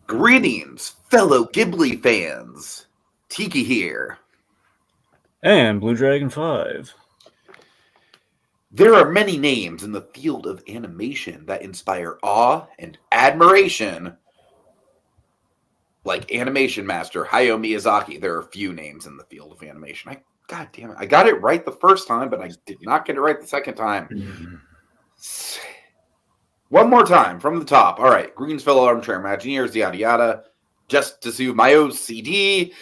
Greetings, fellow Ghibli fans. Tiki here. And Blue Dragon 5. There are many names in the field of animation that inspire awe and admiration, like Animation Master Hayao Miyazaki. There are few names in the field of animation. God damn it. I got it right the first time, but I did not get it right the second time. One more time from the top. All right. Greens, fellow armchair Imagineers, yada yada. Just to soothe my OCD.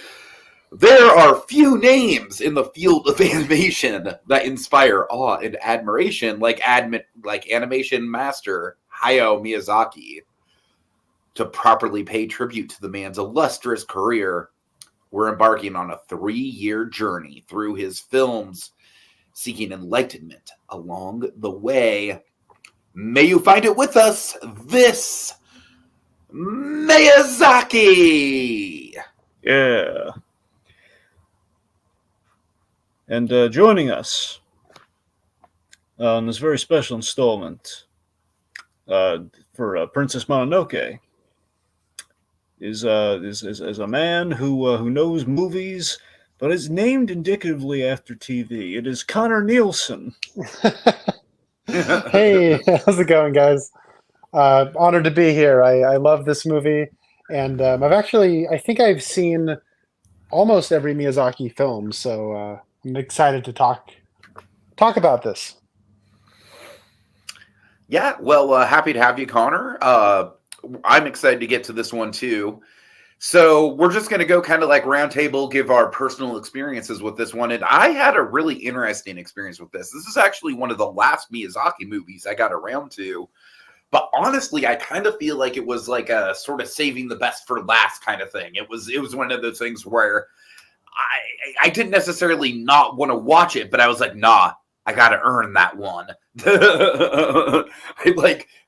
There are few names in the field of animation that inspire awe and admiration like Animation Master Hayao Miyazaki. To properly pay tribute to the man's illustrious career, we're embarking on a 3-year journey through his films, seeking enlightenment along the way. May you find it with us this May-azaki! Yeah. And joining us on this very special installment for Princess Mononoke is a man who knows movies, but is named indicatively after TV. It is Conner Nielsen. Hey, how's it going, guys? Honored to be here. I love this movie, and I think I've seen almost every Miyazaki film, so I'm excited to talk about this. Yeah, well, happy to have you, Connor. I'm excited to get to this one too. So we're just going to go kind of like roundtable, give our personal experiences with this one. And I had a really interesting experience with this. This is actually one of the last Miyazaki movies I got around to. But honestly, I kind of feel like it was like a sort of saving the best for last kind of thing. It was one of those things where I didn't necessarily not want to watch it, but I was like, nah, I got to earn that one.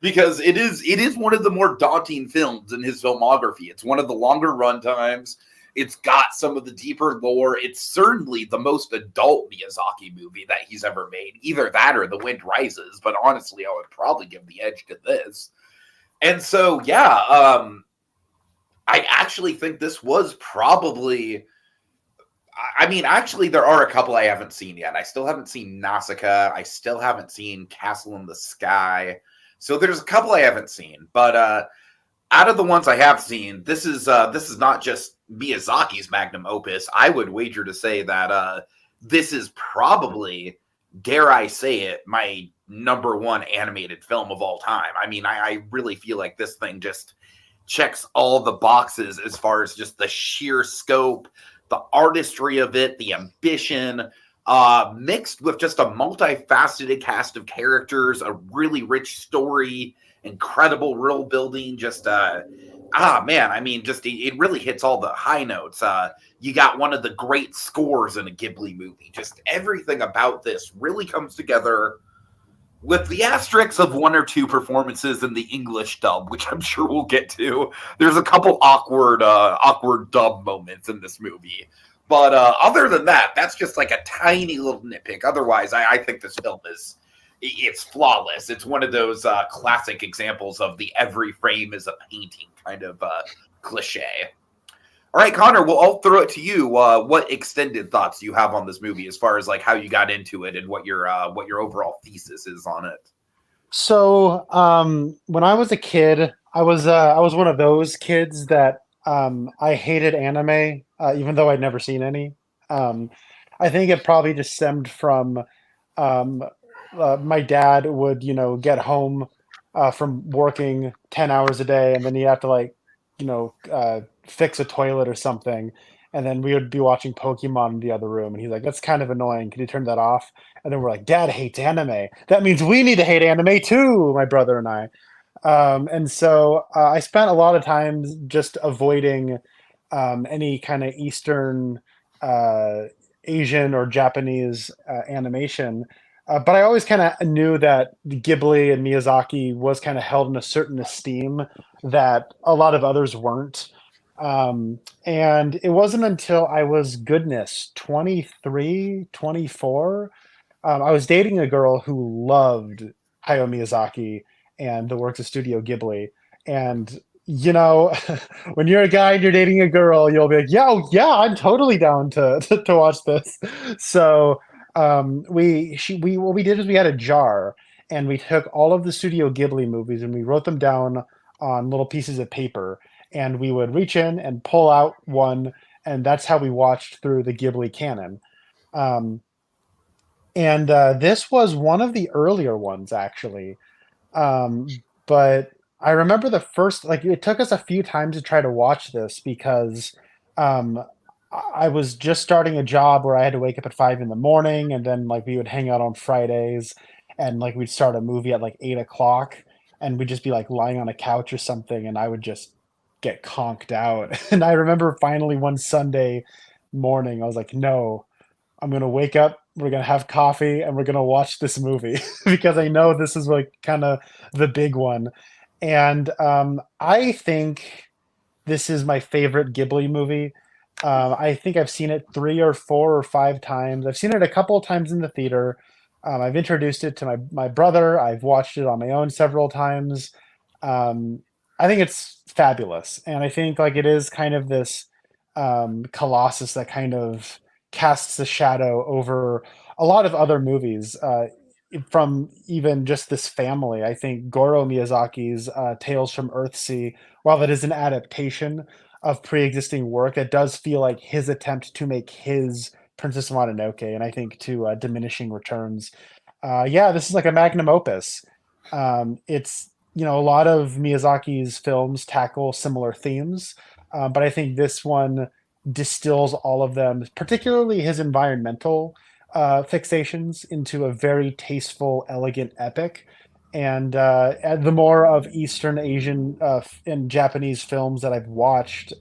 Because it is one of the more daunting films in his filmography. It's one of the longer run times. It's got some of the deeper lore. It's certainly the most adult Miyazaki movie that he's ever made. Either that or The Wind Rises. But honestly, I would probably give the edge to this. And so, yeah, I actually think this was probably... I mean, actually, there are a couple I haven't seen yet. I still haven't seen Nausicaa. I still haven't seen Castle in the Sky. So there's a couple I haven't seen. But out of the ones I have seen, this is not just Miyazaki's magnum opus. I would wager to say that this is probably, dare I say it, my number one animated film of all time. I mean, I really feel like this thing just checks all the boxes as far as just the sheer scope, the artistry of it, the ambition, mixed with just a multifaceted cast of characters, a really rich story, incredible world building. Just, man, I mean, just it really hits all the high notes. You got one of the great scores in a Ghibli movie. Just everything about this really comes together, with the asterisks of one or two performances in the English dub, which I'm sure we'll get to. There's a couple awkward dub moments in this movie. But other than that, that's just like a tiny little nitpick. Otherwise, I think this film it's flawless. It's one of those classic examples of the every frame is a painting kind of cliche. All right, Connor, well, I'll throw it to you. What extended thoughts do you have on this movie as far as like how you got into it and what your overall thesis is on it? So when I was a kid, I was one of those kids that I hated anime, even though I'd never seen any. I think it probably just stemmed from my dad would, get home from working 10 hours a day, and then he'd have to fix a toilet or something. And then we would be watching Pokemon in the other room. And he's like, that's kind of annoying. Can you turn that off? And then we're like, Dad hates anime. That means we need to hate anime too, my brother and I. And so I spent a lot of time just avoiding any kind of Eastern, Asian or Japanese animation. But I always kind of knew that Ghibli and Miyazaki was kind of held in a certain esteem that a lot of others weren't. And it wasn't until I was, goodness, 23, 24. I was dating a girl who loved Hayao Miyazaki and the works of Studio Ghibli. And, you know, when you're a guy and you're dating a girl, you'll be like, yeah, I'm totally down to watch this. So what we did is we had a jar and we took all of the Studio Ghibli movies and we wrote them down on little pieces of paper, and we would reach in and pull out one, and that's how we watched through the Ghibli canon. Um, and this was one of the earlier ones, actually. But I remember the first, like, it took us a few times to try to watch this because um, I was just starting a job where I had to wake up at 5 in the morning, and then like we would hang out on Fridays, and like we'd start a movie at like 8 o'clock, and we'd just be like lying on a couch or something, and I would just get conked out. And I remember finally one Sunday morning, I was like, no, I'm gonna wake up, we're gonna have coffee, and we're gonna watch this movie because I know this is like kind of the big one. And I think this is my favorite Ghibli movie. I think I've seen it 3 or 4 or 5 times. I've seen it a couple of times in the theater. I've introduced it to my brother. I've watched it on my own several times. Um, I think it's fabulous, and I think like it is kind of this colossus that kind of casts a shadow over a lot of other movies. From even just this family, I think Goro Miyazaki's Tales from Earthsea, while it is an adaptation of pre-existing work, it does feel like his attempt to make his Princess Mononoke, and I think to diminishing returns. Yeah, this is like a magnum opus. It's a lot of Miyazaki's films tackle similar themes, but I think this one distills all of them, particularly his environmental fixations, into a very tasteful, elegant epic. And the more of Eastern Asian and Japanese films that I've watched,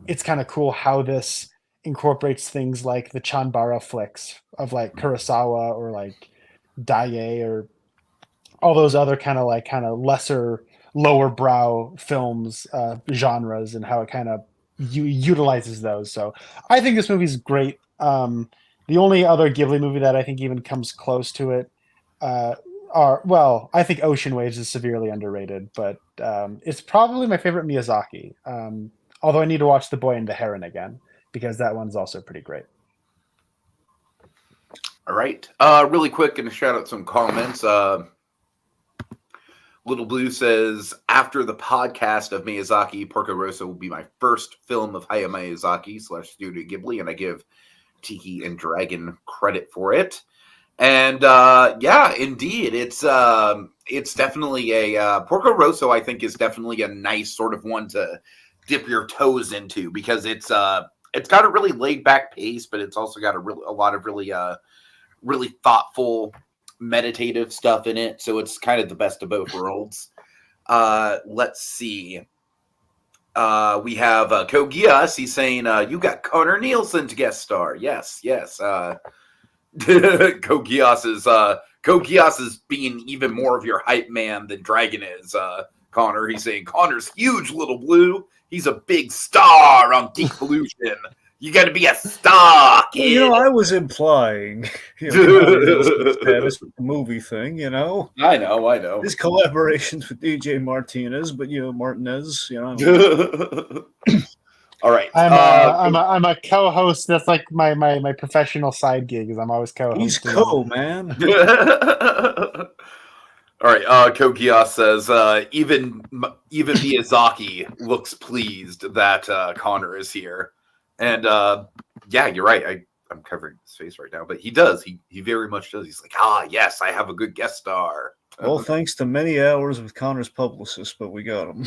it's kind of cool how this incorporates things like the Chanbara flicks of like Kurosawa or like Daiei or all those other kind of lesser lower brow films genres, and how it kind of utilizes those. So I think this movie's great. The only other Ghibli movie that I think even comes close to it uh, I think Ocean Waves is severely underrated, but it's probably my favorite Miyazaki. Although I need to watch The Boy and the Heron again because that one's also pretty great. All right. Really quick, and shout out some comments. Little Blue says, after the podcast of Miyazaki, Porco Rosso will be my first film of Hayao Miyazaki / Studio Ghibli, and I give Tiki and Dragon credit for it. And yeah, indeed, it's definitely a Porco Rosso. I think is definitely a nice sort of one to dip your toes into because it's got a really laid back pace, but it's also got a lot of really thoughtful, meditative stuff in it. So it's kind of the best of both worlds. Let's see. We have Kogias. He's saying you got Conner Nielsen to guest star. Yes. Kogias is being even more of your hype man than Dragon is. Connor, he's saying Connor's huge, Little Blue. He's a big star on Geek Pollution. You got to be a star, kid. Well, I was implying status with the movie thing. I know. His collaborations with DJ Martinez, but Martinez. All right. I'm a co-host. That's like my professional side gig. Is I'm always co-host. He's man. All right. Kokias says even Miyazaki looks pleased that Connor is here, and yeah, you're right. I'm covering his face right now, but he does. He very much does. He's like, yes, I have a good guest star. Well, thanks to many hours with Connor's publicist, but we got him.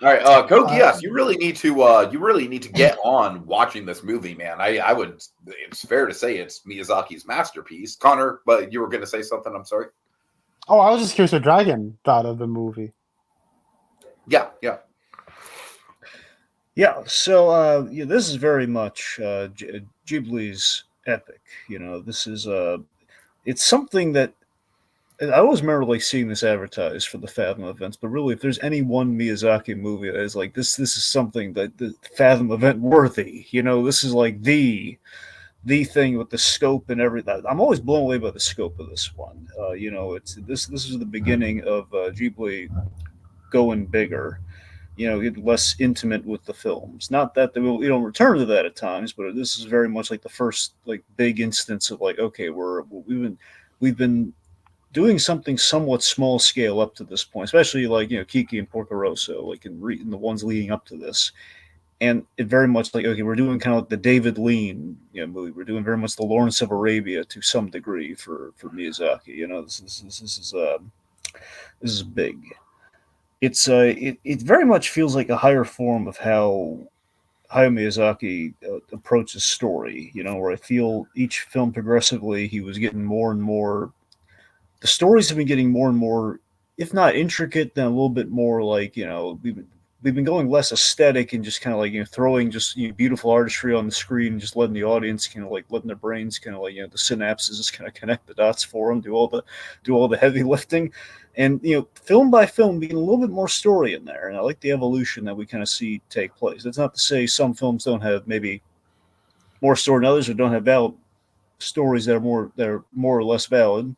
All right, Kokias, you really need to get on watching this movie, man. I would. It's fair to say it's Miyazaki's masterpiece. Connor, but you were going to say something. I'm sorry. Oh, I was just curious what Dragon thought of the movie. Yeah. So this is very much Ghibli's epic. This is it's something that I always remember like seeing this advertised for the Fathom events, but really, if there's any one Miyazaki movie that is like this is something that the Fathom event worthy. This is like the thing with the scope and everything. I'm always blown away by the scope of this one. This is the beginning of Ghibli going bigger, get less intimate with the films. Not that we don't return to that at times, but this is very much like the first like big instance of like, okay, we've been doing something somewhat small scale up to this point, especially like Kiki and Porco Rosso, like in the ones leading up to this, and it very much like, okay, we're doing kind of like the David Lean movie. We're doing very much the Lawrence of Arabia to some degree for Miyazaki. This is big. It very much feels like a higher form of how Hayao Miyazaki approaches story. Where I feel each film progressively he was getting more and more. The stories have been getting more and more, if not intricate, then a little bit more like we've been going less aesthetic and just kind of like throwing just beautiful artistry on the screen and just letting the audience kind of like letting their brains kind of like the synapses just kind of connect the dots for them, do all the heavy lifting, and film by film being a little bit more story in there. And I like the evolution that we kind of see take place. That's not to say some films don't have maybe more story than others, or don't have valid stories that are more or less valid.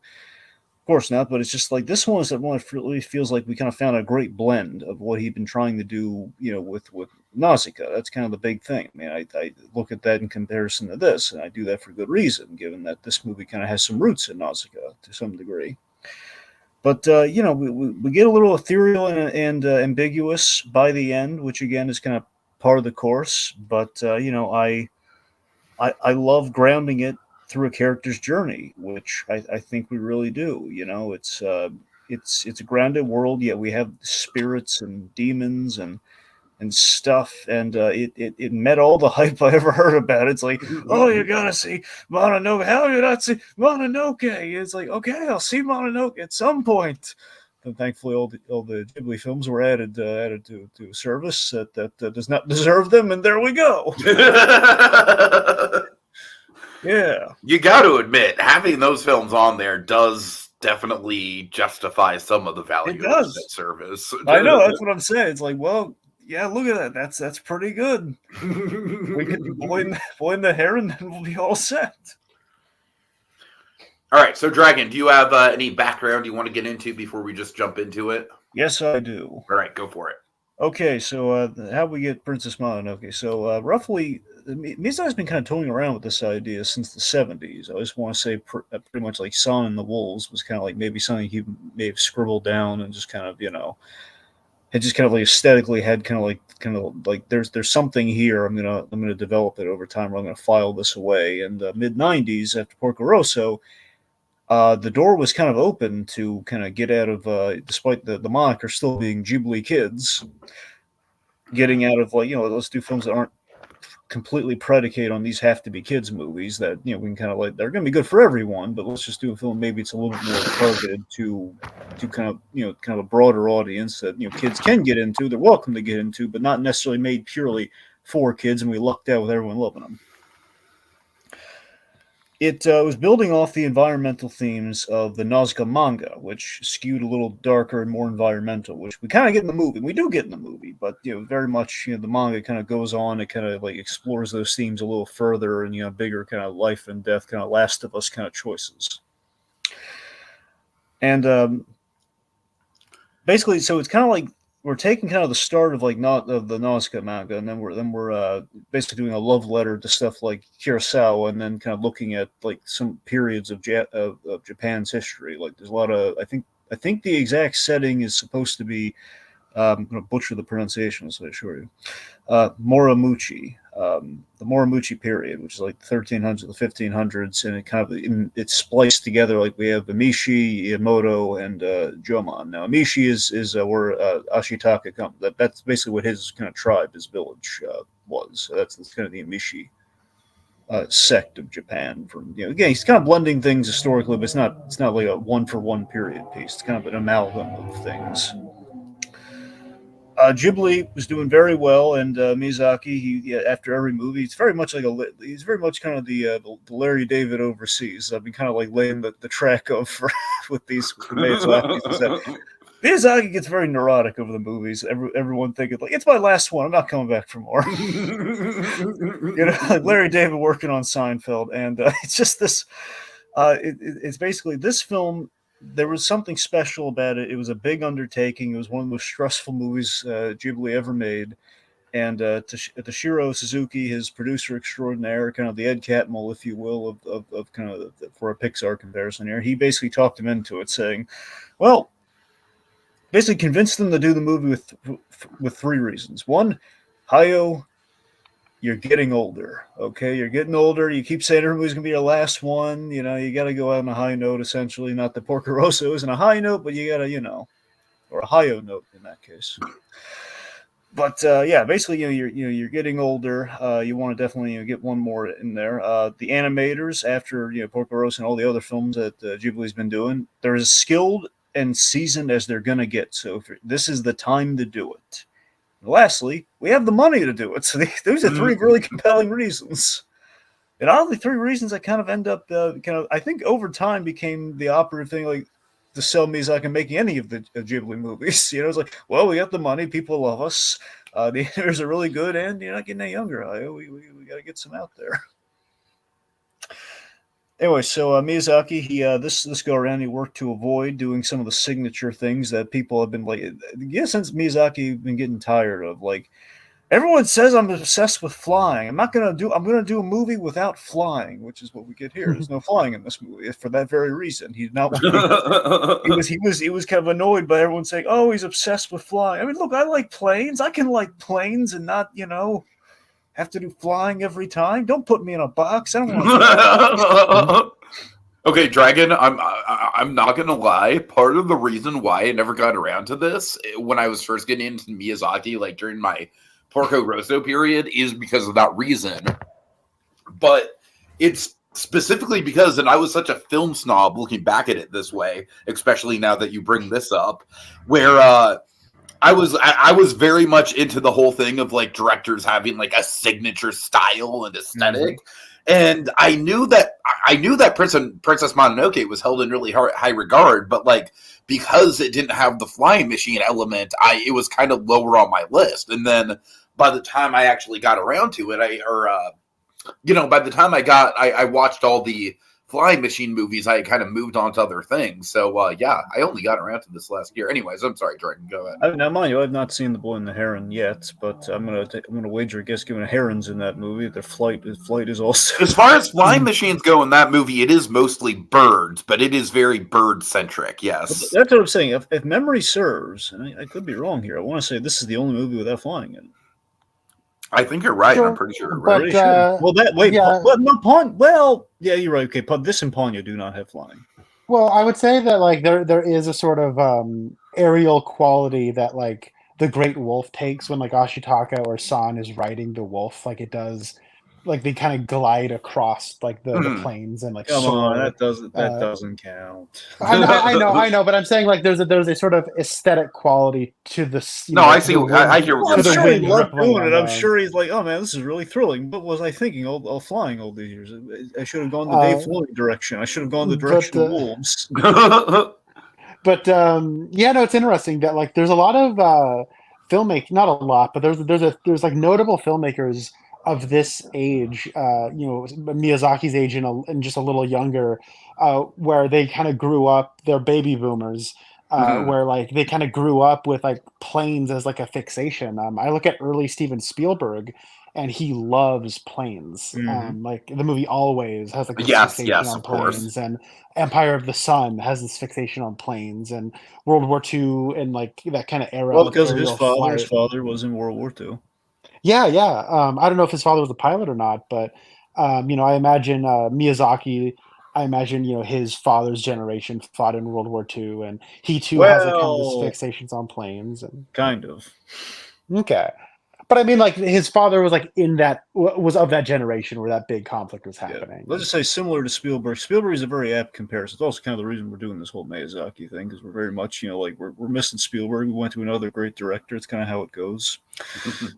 Of course not, but it's just like this one is that one that really feels like we kind of found a great blend of what he'd been trying to do, with Nausicaa. That's kind of the big thing. I mean, I look at that in comparison to this, and I do that for good reason, given that this movie kind of has some roots in Nausicaa to some degree. But we get a little ethereal and ambiguous by the end, which again is kind of part of the course. But I love grounding it through a character's journey, which I think we really do. It's a grounded world, yet we have spirits and demons and stuff, and it met all the hype I ever heard about it. It's like, oh, you gotta see Mononoke. How do you not see Mononoke? It's like, okay, I'll see Mononoke at some point. And thankfully, all the Ghibli films were added to a service that does not deserve them, and there we go. Yeah. You got to admit, having those films on there does definitely justify some of the value of that service. I know, that's what I'm saying. It's like, well, yeah, look at that. That's pretty good. We can boil the hair and then we'll be all set. All right, so Dragon, do you have any background you want to get into before we just jump into it? Yes, I do. All right, go for it. Okay, so how we get Princess Mononoke? So roughly, Miyazaki's been kind of toying around with this idea since the 70s. I just want to say pretty much like Song and the Wolves was kind of like maybe something he may have scribbled down and just kind of, had just kind of like aesthetically had kind of like there's something here. I'm gonna develop it over time, or I'm gonna file this away. And mid 90s, after Porco Rosso, the door was kind of open to kind of get out of, despite the moniker still being Ghibli Kids, getting out of like, let's do films that aren't completely predicated on these have to be kids movies that, we can kind of like, they're going to be good for everyone, but let's just do a film. Maybe it's a little bit more targeted to kind of, kind of a broader audience that, kids can get into, they're welcome to get into, but not necessarily made purely for kids. And we lucked out with everyone loving them. It was building off the environmental themes of the Nausicaa manga, which skewed a little darker and more environmental, which we kind of get in the movie. We do get in the movie, but very much the manga kind of goes on. It kind of like explores those themes a little further, and bigger kind of life and death, kind of Last of Us kind of choices. And basically, so it's kind of like we're taking kind of the start of like not of the Nausicaa manga, and then we're basically doing a love letter to stuff like Kurosawa, and then kind of looking at like some periods of Japan's history. Like there's a lot of I think the exact setting is supposed to be I'm going to butcher the pronunciation, so I assure you. Moromuchi, the Moromuchi period, which is like the 1300s, the 1500s, and it kind of it's spliced together. Like we have Amishi, Iamoto, and Jomon. Now Amishi is where Ashitaka comes. That's basically what his kind of tribe, his village was. So that's kind of the Amishi sect of Japan. From again, he's kind of blending things historically, but it's not like a one for one period piece. It's kind of an amalgam of things. Ghibli was doing very well, and Miyazaki, after every movie, he's very much kind of the Larry David overseas. I've been kind of like laying the track of with the Miyazaki. Miyazaki gets very neurotic over the movies. Everyone thinking like it's my last one. I'm not coming back for more. Like Larry David working on Seinfeld, and it's just this. It's basically this film there was something special about it. It was a big undertaking. It was one of the most stressful movies Ghibli ever made. And Toshiro Suzuki, his producer extraordinaire, kind of the Ed Catmull, if you will, of kind of for a Pixar comparison here, he basically talked him into it, saying, well, basically convinced them to do the movie with three reasons. One, Hayao, you're getting older, okay? You're getting older. You keep saying everybody's going to be your last one. You know, you got to go out on a high note, essentially. Not that Porco Rosso isn't a high note, but you got to, you know, or a Hayao note in that case. But yeah, basically, you're getting older. You want to definitely get one more in there. The animators, after Porco Rosso and all the other films that Ghibli's been doing, they're as skilled and seasoned as they're gonna get. So this is the time to do it. And lastly, we have the money to do it. So those are three really compelling reasons. And oddly, three reasons that kind of end up I think over time became the operative thing, like to sell Miyazaki making any of the Ghibli movies. It's like, well, we got the money, people love us, the animators are really good, and you're not getting any younger. We got to get some out there. Anyway, so Miyazaki, he this go around, he worked to avoid doing some of the signature things that people have been like. Yeah, since Miyazaki been getting tired of, like, everyone says I'm obsessed with flying. I'm going to do a movie without flying, which is what we get here. There's no flying in this movie for that very reason. He was kind of annoyed by everyone saying, "Oh, he's obsessed with flying." I mean, look, I like planes. I can like planes and not, have to do flying every time. Don't put me in a box. I don't want to. Okay, Dragon, I'm not gonna lie. Part of the reason why I never got around to this when I was first getting into Miyazaki, like during my Porco Rosso period, is because of that reason. But it's specifically because, and I was such a film snob looking back at it this way, especially now that you bring this up, where I was very much into the whole thing of like directors having like a signature style and aesthetic. And I knew that Princess Mononoke was held in really high regard, but like because it didn't have the flying machine element, it was kind of lower on my list. And then by the time I actually got around to it, by the time I watched all the flying machine movies, I kind of moved on to other things. So yeah, I only got around to this last year. Anyways, I'm sorry, Jordan, go ahead. Now, mind you, I've not seen The Boy and the Heron yet, but I'm gonna wager a guess, given herons in that movie, their flight is also. As far as flying machines go in that movie, it is mostly birds, but it is very bird centric. Yes, that's what I'm saying. If memory serves, and I could be wrong here, I want to say this is the only movie without flying in it. I think you're right. I'm pretty sure. But, right? Yeah, you're right. Okay, this and Ponyo do not have flying. Well, I would say that like there is a sort of aerial quality that like the Great Wolf takes when like Ashitaka or San is riding the wolf, like it does. Like they kind of glide across like the plains and like. Come on, that doesn't count. I know, but I'm saying like there's a sort of aesthetic quality to this. I see. I hear what you're saying. He loved doing it. I'm sure he's like, oh man, this is really thrilling. What was I thinking? All flying all these years. I should have gone the Dave Filoni direction. I should have gone the direction of wolves. But yeah, no, it's interesting that like there's a lot of filmmaking. Not a lot, but there's like notable filmmakers of this age, Miyazaki's age and just a little younger, where they kind of grew up, they're baby boomers, where like they kind of grew up with like planes as like a fixation. I look at early Steven Spielberg, and he loves planes. Like the movie Always has like this fixation on planes, and Empire of the Sun has this fixation on planes, and World War II and like that kind of era. Well, because of his father was in World War II. Yeah. I don't know if his father was a pilot or not, but I imagine Miyazaki. I imagine his father's generation fought in World War II, and he too has like kind of this fixations on planes and kind of. Okay, but I mean, like his father was like was of that generation where that big conflict was happening. Yeah. Let's just say similar to Spielberg. Spielberg is a very apt comparison. It's also kind of the reason we're doing this whole Miyazaki thing, because we're very much like we're missing Spielberg. We went to another great director. It's kind of how it goes.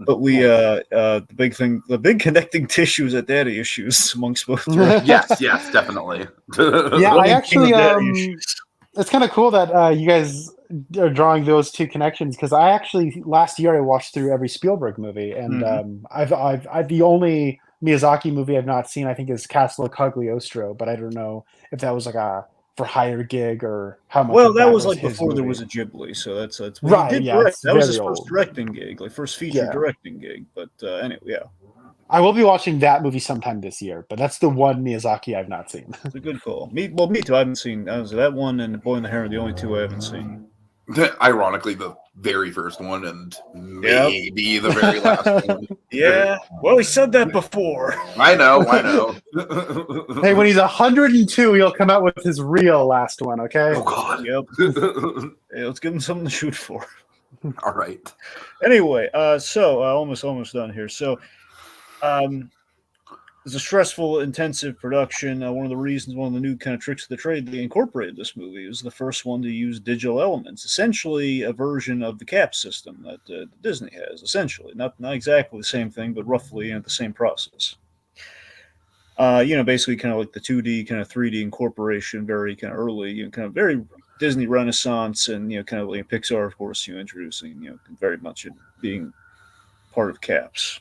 But we the big connecting tissue is that daddy issues amongst both directors. yes, definitely. Yeah, I actually it's kind of cool that you guys are drawing those two connections, because I actually last year I watched through every Spielberg movie, and I've the only Miyazaki movie I've not seen I think is Castle of Cagliostro, but I don't know if that was like a for hire gig or how much Well, of that was was like his before there movie. was a Ghibli, so that's well, he Right, did yeah, direct. it's That was his very first old. directing gig, like first feature Yeah. directing gig. But anyway, yeah, I will be watching that movie sometime this year, but that's the one Miyazaki I've not seen. it's a good call. Me too. I haven't seen that one and Boy and the Heron are the only two I haven't seen. Ironically, the very first one and Yep. maybe the very last one. Yeah. Well, he said that before. I know. Hey, when he's 102, he'll come out with his real last one, okay? Oh God. Yep. Hey, let's give him something to shoot for. All right. Anyway, so almost done here. So, it's a stressful, intensive production. One of the new kind of tricks of the trade they incorporated this movie. It was the first one to use digital elements, essentially a version of the cap system that Disney has. Essentially, not exactly the same thing, but roughly the same process. Basically, kind of like the 2D, kind of 3D incorporation, very kind of early, kind of very Disney Renaissance, and kind of like Pixar, of course, introducing, very much being part of caps.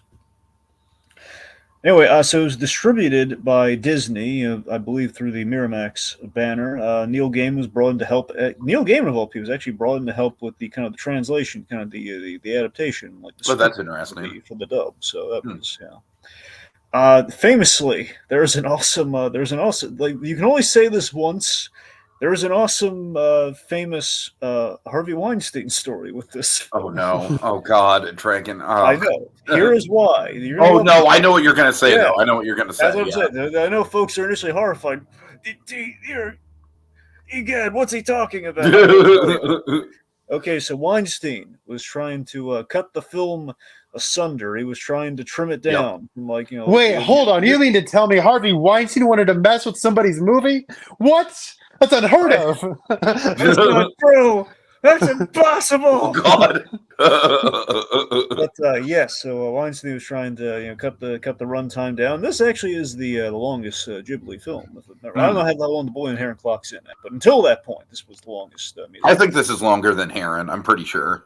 Anyway, so it was distributed by Disney, I believe, through the Miramax banner. Neil Gaiman was brought in to help. Neil Gaiman, of all people, was actually brought in to help with the kind of the translation, kind of the adaptation, like the that's interesting for the dub. So that was famously, there's an awesome, like you can only say this once. There was an awesome, famous Harvey Weinstein story with this. Oh no! Oh God, Dragon! Oh. I know. Here is why. Oh no! I know what you're gonna say, though. I know what you're gonna say. That's what I'm saying. I know folks are initially horrified. Egad, what's he talking about? Okay, so Weinstein was trying to cut the film asunder. He was trying to trim it down from Wait, hold on. You mean to tell me Harvey Weinstein wanted to mess with somebody's movie? What? That's unheard of. That's not true. That's impossible. Oh God. But yes, so Weinstein was trying to cut the runtime down. This actually is the longest Ghibli film. I don't know how long the Boy and the Heron clock's in it, but until that point, this was the longest. I think this is longer than Heron. I'm pretty sure.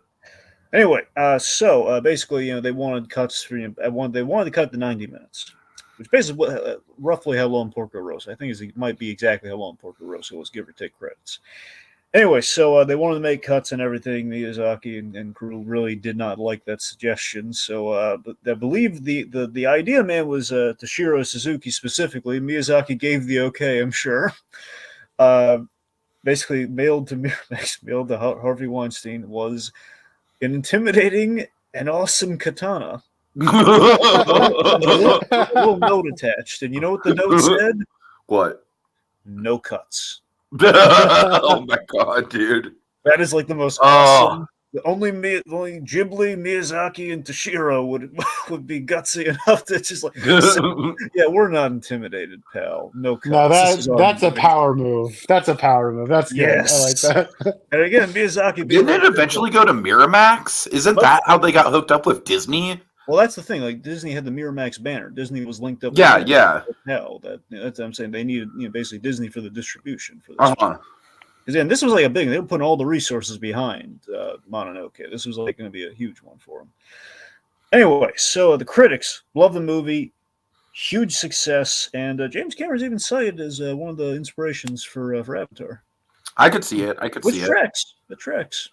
Anyway, so basically, they wanted cuts for they wanted to cut to 90 minutes, which basically roughly how long Porco Rosso. I think it might be exactly how long Porco Rosso was, give or take credits. Anyway, so they wanted to make cuts and everything. Miyazaki and crew really did not like that suggestion. So, but I believe the idea man was Toshiro Suzuki specifically. Miyazaki gave the okay, I'm sure. Basically, mailed to Harvey Weinstein was an intimidating and awesome katana. A little note attached, and you know what the note said? What? No cuts. Oh my God, dude! That is like the most awesome. Only Ghibli, Miyazaki, and Toshiro would be gutsy enough to just like, yeah, we're not intimidated, pal. No cuts. No, that's a power move. That's a power move. That's good. Yes. I like that. And again, Miyazaki didn't it eventually go to Miramax? Isn't that how they got hooked up with Disney? Well, that's the thing. Like Disney had the Miramax banner. Disney was linked up. Yeah. Hell, that's what I'm saying. They needed, basically Disney for the distribution for this. Uh-huh. Because then this was like a big. They were putting all the resources behind Mononoke. This was like going to be a huge one for them. Anyway, so the critics love the movie, huge success, and James Cameron's even cited as one of the inspirations for Avatar. I could see it. The tracks.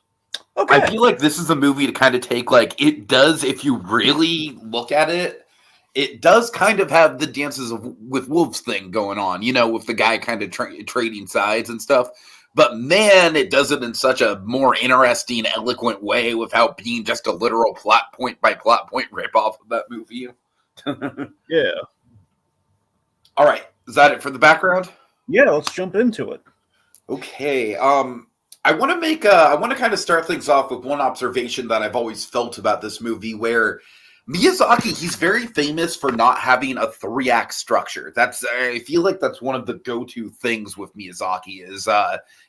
Okay. I feel like this is a movie to kind of take, like, it does, if you really look at it, it does kind of have the dances with wolves thing going on, with the guy kind of trading sides and stuff. But man, it does it in such a more interesting, eloquent way without being just a literal plot point by plot point ripoff of that movie. Yeah. All right. Is that it for the background? Yeah, let's jump into it. Okay. I want to kind of start things off with one observation that I've always felt about this movie, where Miyazaki, he's very famous for not having a 3-act structure. I feel like that's one of the go-to things with Miyazaki is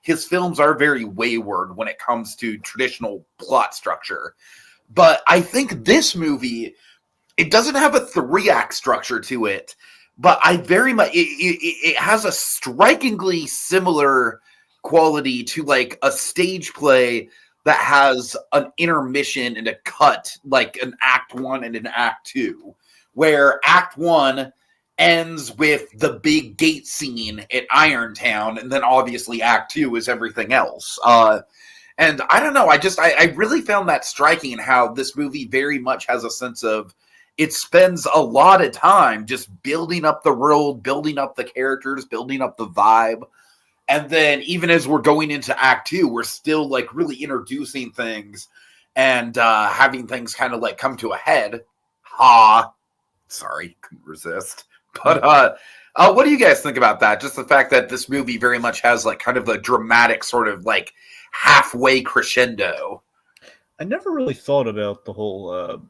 his films are very wayward when it comes to traditional plot structure. But I think this movie, it doesn't have a 3-act structure to it, but I very much, it has a strikingly similar quality to like a stage play that has an intermission and a cut, like an act 1 and an act 2, where act 1 ends with the big gate scene at Irontown, and then obviously Act 2 is everything else. And I don't know, I really found that striking in how this movie very much has a sense of, it spends a lot of time just building up the world, building up the characters, building up the vibe. And then even as we're going into Act 2, we're still like really introducing things and having things kind of like come to a head. Sorry, couldn't resist. But what do you guys think about that? Just the fact that this movie very much has like kind of a dramatic sort of like halfway crescendo. I never really thought about the whole.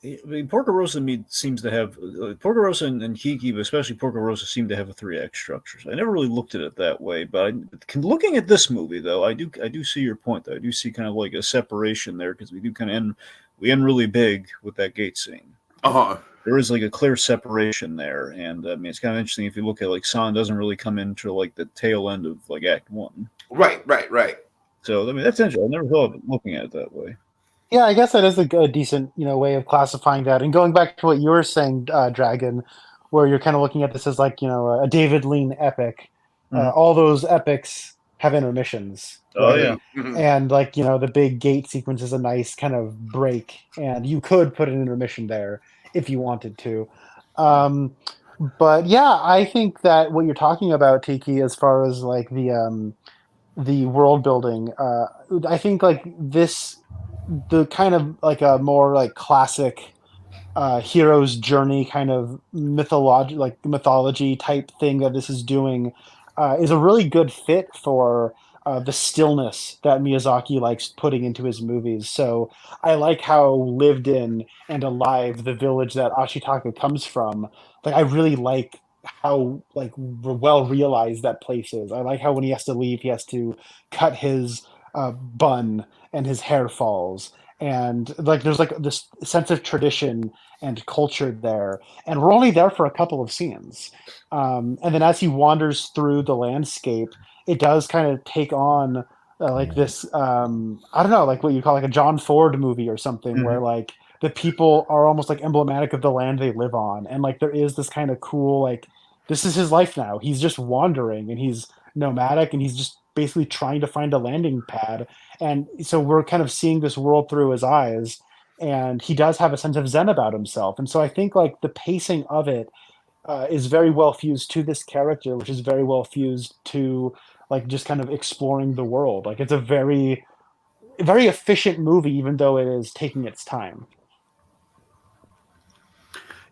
I mean, Porco Rosso seems to have Porco Rosso and Tiki, but especially Porco Rosso, seem to have a 3-act structure. So I never really looked at it that way. But looking at this movie, though, I do see your point. Though I do see kind of like a separation there, because we do kind of end really big with that gate scene. There is like a clear separation there, and I mean, it's kind of interesting if you look at like San doesn't really come into like the tail end of like Act 1. Right. So I mean, that's interesting. I never thought of looking at it that way. Yeah, I guess that is a decent, way of classifying that. And going back to what you were saying, Dragon, where you're kind of looking at this as like, a David Lean epic. All those epics have intermissions. Oh, yeah. And like, the big gate sequence is a nice kind of break. And you could put an intermission there if you wanted to. But yeah, I think that what you're talking about, Tiki, as far as like the world building, I think like the kind of like a more like classic hero's journey kind of mythology type thing that this is doing is a really good fit for the stillness that Miyazaki likes putting into his movies. So I like how lived in and alive the village that Ashitaka comes from. Like, I really like how like well realized that place is. I like how when he has to leave, he has to cut his bun and his hair falls, and like there's like this sense of tradition and culture there, and we're only there for a couple of scenes, and then as he wanders through the landscape, it does kind of take on like this I don't know, like what you call like a John Ford movie or something, where like the people are almost like emblematic of the land they live on, and like there is this kind of cool, like, this is his life now. He's just wandering, and he's nomadic, and he's just basically trying to find a landing pad. And so we're kind of seeing this world through his eyes, and he does have a sense of zen about himself. And so I think like the pacing of it is very well fused to this character, which is very well fused to like just kind of exploring the world. Like, it's a very, very efficient movie, even though it is taking its time.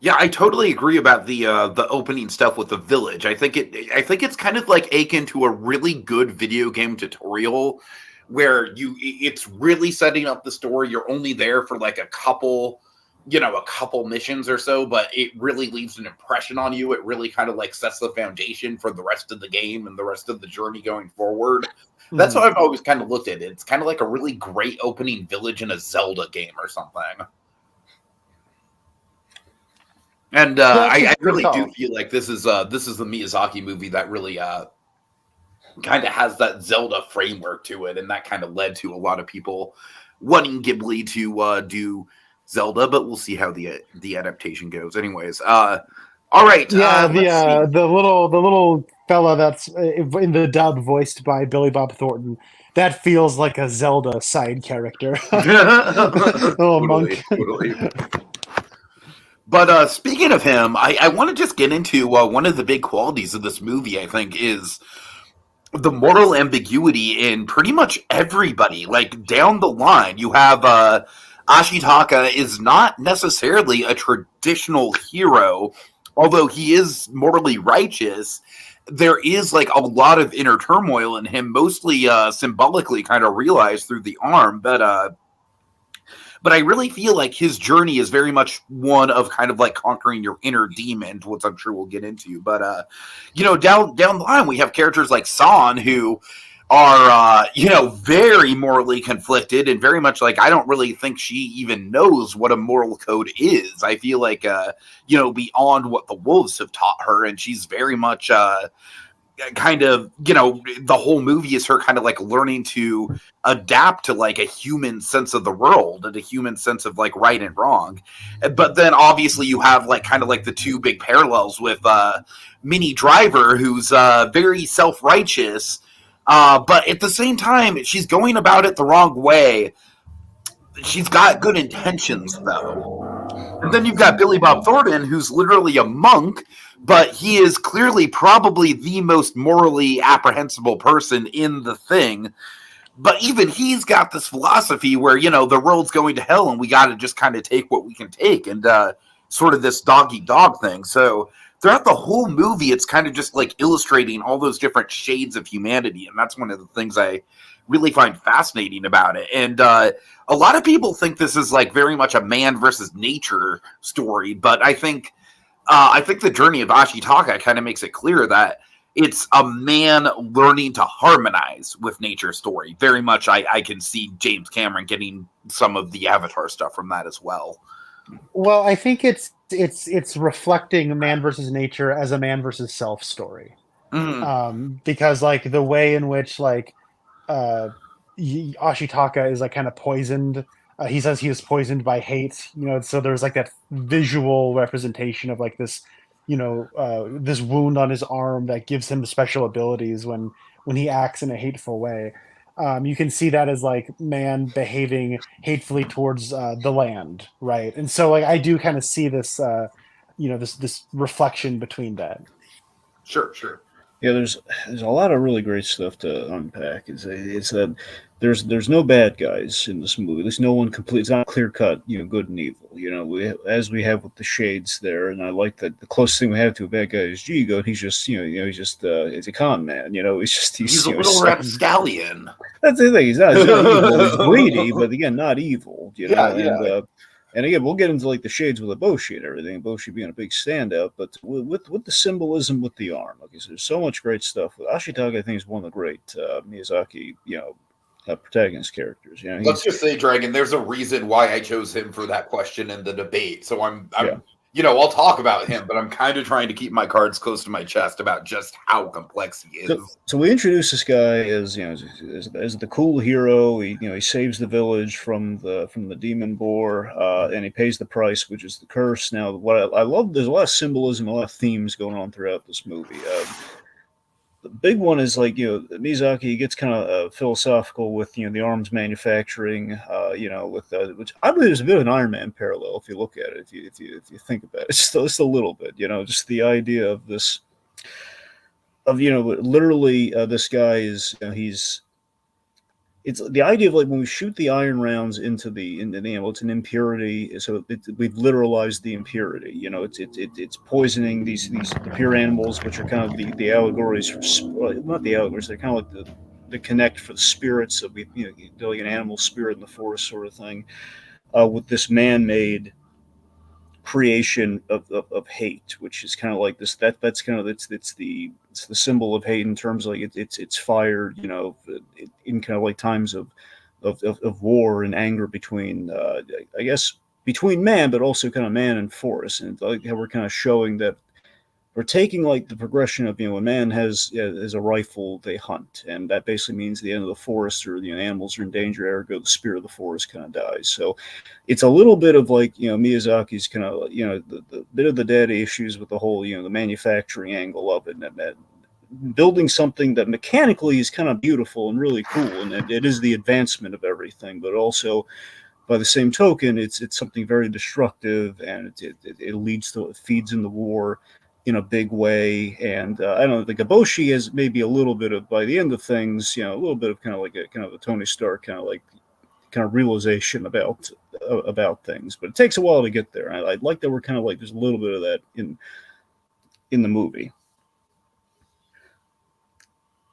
Yeah, I totally agree about the opening stuff with the village. I think it's kind of like akin to a really good video game tutorial, where it's really setting up the story. You're only there for like a couple missions or so, but it really leaves an impression on you. It really kind of like sets the foundation for the rest of the game and the rest of the journey going forward. That's how I've always kind of looked at it. It's kind of like a really great opening village in a Zelda game or something. And I really do feel like this is the Miyazaki movie that really kind of has that Zelda framework to it, and that kind of led to a lot of people wanting Ghibli to do Zelda, but we'll see how the adaptation goes. Anyways, all right. Yeah, the little fella that's in the dub voiced by Billy Bob Thornton. That feels like a Zelda side character. Little monk. Totally. But speaking of him, I want to just get into one of the big qualities of this movie, I think, is the moral ambiguity in pretty much everybody. Like, down the line, you have Ashitaka is not necessarily a traditional hero, although he is morally righteous. There is like a lot of inner turmoil in him, mostly symbolically kind of realized through the arm, but I really feel like his journey is very much one of kind of like conquering your inner demon, which I'm sure we'll get into. But, down the line, we have characters like San, who are, very morally conflicted, and very much like, I don't really think she even knows what a moral code is. I feel like, beyond what the wolves have taught her, and she's very much, kind of, the whole movie is her kind of like learning to adapt to like a human sense of the world and a human sense of like right and wrong. But then obviously you have like kind of like the two big parallels with Minnie Driver, who's very self-righteous, but at the same time she's going about it the wrong way. She's got good intentions though. And then you've got Billy Bob Thornton, who's literally a monk, but he is clearly probably the most morally apprehensible person in the thing. But even he's got this philosophy where, the world's going to hell and we got to just kind of take what we can take, and sort of this dog-eat-dog thing. So throughout the whole movie, it's kind of just like illustrating all those different shades of humanity. And that's one of the things I really find fascinating about it. And a lot of people think this is like very much a man versus nature story, but I think the journey of Ashitaka kind of makes it clear that it's a man learning to harmonize with nature story. Very much I can see James Cameron getting some of the Avatar stuff from that as well. Well, I think it's reflecting man versus nature as a man versus self story. Mm-hmm. Because like the way in which like Ashitaka is like kind of poisoned. He says he is poisoned by hate, so there's like that visual representation of like this, this wound on his arm that gives him special abilities when he acts in a hateful way. You can see that as like man behaving hatefully towards the land, right? And so like I do kind of see this, this reflection between that. Sure. Yeah, there's a lot of really great stuff to unpack. It's that there's no bad guys in this movie. There's no one complete. It's not clear cut, good and evil. As we have with the shades there, and I like that the closest thing we have to a bad guy is Jigo. And he's just he's a con man. He's a little rapscallion. That's the thing. He's not evil. He's greedy, but again, not evil. Yeah. And again, we'll get into like the shades with Eboshi and everything. Eboshi being a big standout, but with the symbolism with the arm, like there's so much great stuff. With Ashitaka, I think is one of the great Miyazaki, protagonist characters. Let's just say, Dragon, there's a reason why I chose him for that question in the debate. So I'm I'll talk about him, but I'm kind of trying to keep my cards close to my chest about just how complex he is. So we introduce this guy as as the cool hero. He saves the village from the demon boar, and he pays the price, which is the curse. Now, what I love, there's a lot of symbolism, a lot of themes going on throughout this movie. The big one is like Miyazaki gets kind of philosophical with the arms manufacturing, with which I believe there's a bit of an Iron Man parallel if you look at it, if you think about it, just a little bit, just the idea of this, of literally this guy is it's the idea of like when we shoot the iron rounds into the it's an impurity, so we've literalized the impurity. It's poisoning these the pure animals, which are kind of the allegories for, not the allegories, they're kind of like the connect for the spirits of like an animal spirit in the forest sort of thing, with this man-made creation of hate, which is kind of like this. That's kind of it's the symbol of hate in terms of like it's fired, in kind of like times of war and anger between, I guess, between man, but also kind of man and forest, and like how we're kind of showing that we're taking like the progression of when man has a rifle, they hunt, and that basically means the end of the forest, or animals are in danger, ergo the spirit of the forest kind of dies. So it's a little bit of like Miyazaki's kind of the bit of the daddy issues with the whole the manufacturing angle of it, and that building something that mechanically is kind of beautiful and really cool, and it is the advancement of everything, but also by the same token it's something very destructive, and it feeds in the war in a big way. And I don't know, the Gaboshi is maybe a little bit of, by the end of things, a little bit of kind of like a Tony Stark kind of realization about things, but it takes a while to get there. I like that we're kind of like there's a little bit of that in the movie.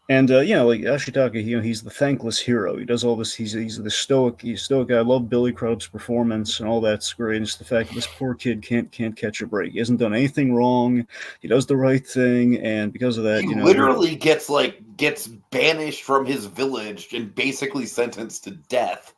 And like Ashitaka, he's the thankless hero. He does all this. He's the stoic. He's stoic. I love Billy Crudup's performance and all that's great. It's the fact that this poor kid can't catch a break. He hasn't done anything wrong. He does the right thing, and because of that, he literally gets banished from his village and basically sentenced to death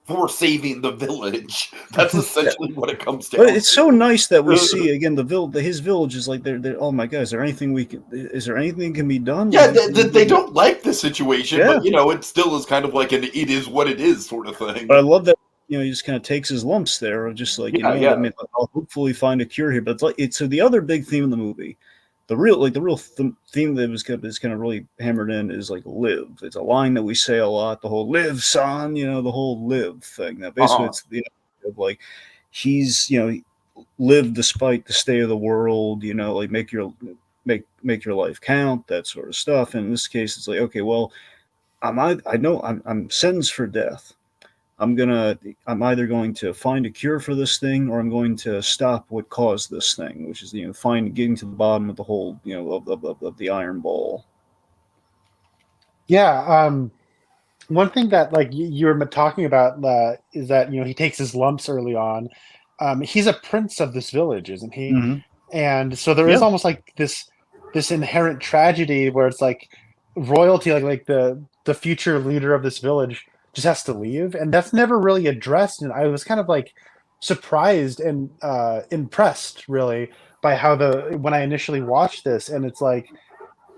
for saving the village. That's essentially what it comes down But to. it's so nice that we see again his village is like they're oh my god, is there anything that can be done? Yeah, they don't like the situation, Yeah. but it still is kind of like an "it is what it is" sort of thing. But I love that he just kind of takes his lumps there of just like Yeah. I mean, I'll hopefully find a cure here. But it's like so the other big theme of the movie, the real theme that is kind of really hammered in is like live. It's a line that we say a lot. The whole live, son. The whole live thing. That basically it's of like he's live despite the state of the world. Like make your life count. That sort of stuff. And in this case, it's like okay, well, I know I'm sentenced for death. I'm either going to find a cure for this thing or I'm going to stop what caused this thing, which is getting to the bottom of the whole of the iron ball. Yeah. One thing that like you were talking about is that he takes his lumps early on. He's a prince of this village, isn't he? Mm-hmm. And so there is almost like this inherent tragedy where it's like royalty, like the future leader of this village just has to leave, and that's never really addressed. And I was kind of like surprised and impressed really by how when I initially watched this, and it's like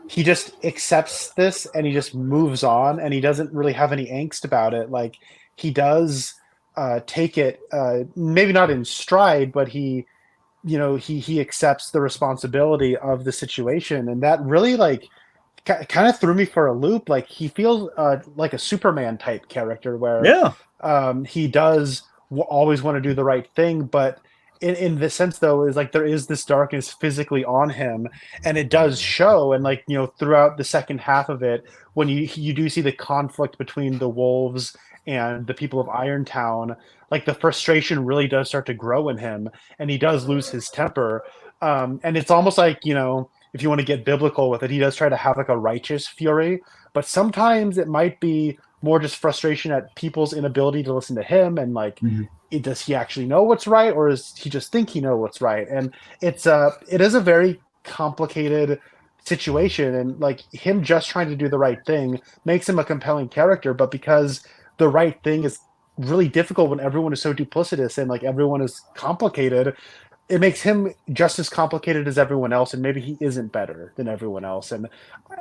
he just accepts this and he just moves on and he doesn't really have any angst about it. Like he does take it maybe not in stride, but he accepts the responsibility of the situation, and that really like kind of threw me for a loop. Like he feels like a Superman type character where he does always want to do the right thing, but in this sense though is like there is this darkness physically on him, and it does show. And like throughout the second half of it, when you do see the conflict between the wolves and the people of Irontown, like the frustration really does start to grow in him, and he does lose his temper. And it's almost like if you want to get biblical with it, he does try to have like a righteous fury, but sometimes it might be more just frustration at people's inability to listen to him, and like does he actually know what's right, or does he just think he knows what's right? And it is a very complicated situation, and like him just trying to do the right thing makes him a compelling character. But because the right thing is really difficult when everyone is so duplicitous and like everyone is complicated, it makes him just as complicated as everyone else, and maybe he isn't better than everyone else. And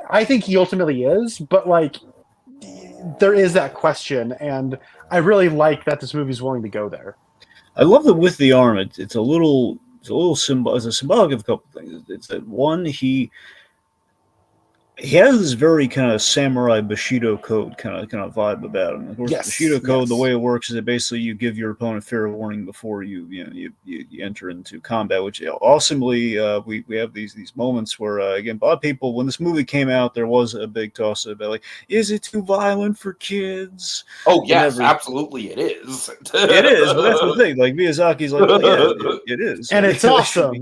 I think he ultimately is, but like there is that question, and I really like that this movie is willing to go there. I love that with the arm, it's a little symbolic of a couple things. It's that one, he has this very kind of samurai Bushido code kind of vibe about him. Of course, Bushido code, the way it works is that basically you give your opponent fair warning before you enter into combat. Which awesomely, we have these moments where again, a lot of people, when this movie came out, there was a big toss about like, is it too violent for kids? Oh yes, absolutely, it is. It is, but that's the thing. Like Miyazaki's like, well, yeah, it is, and it's awesome.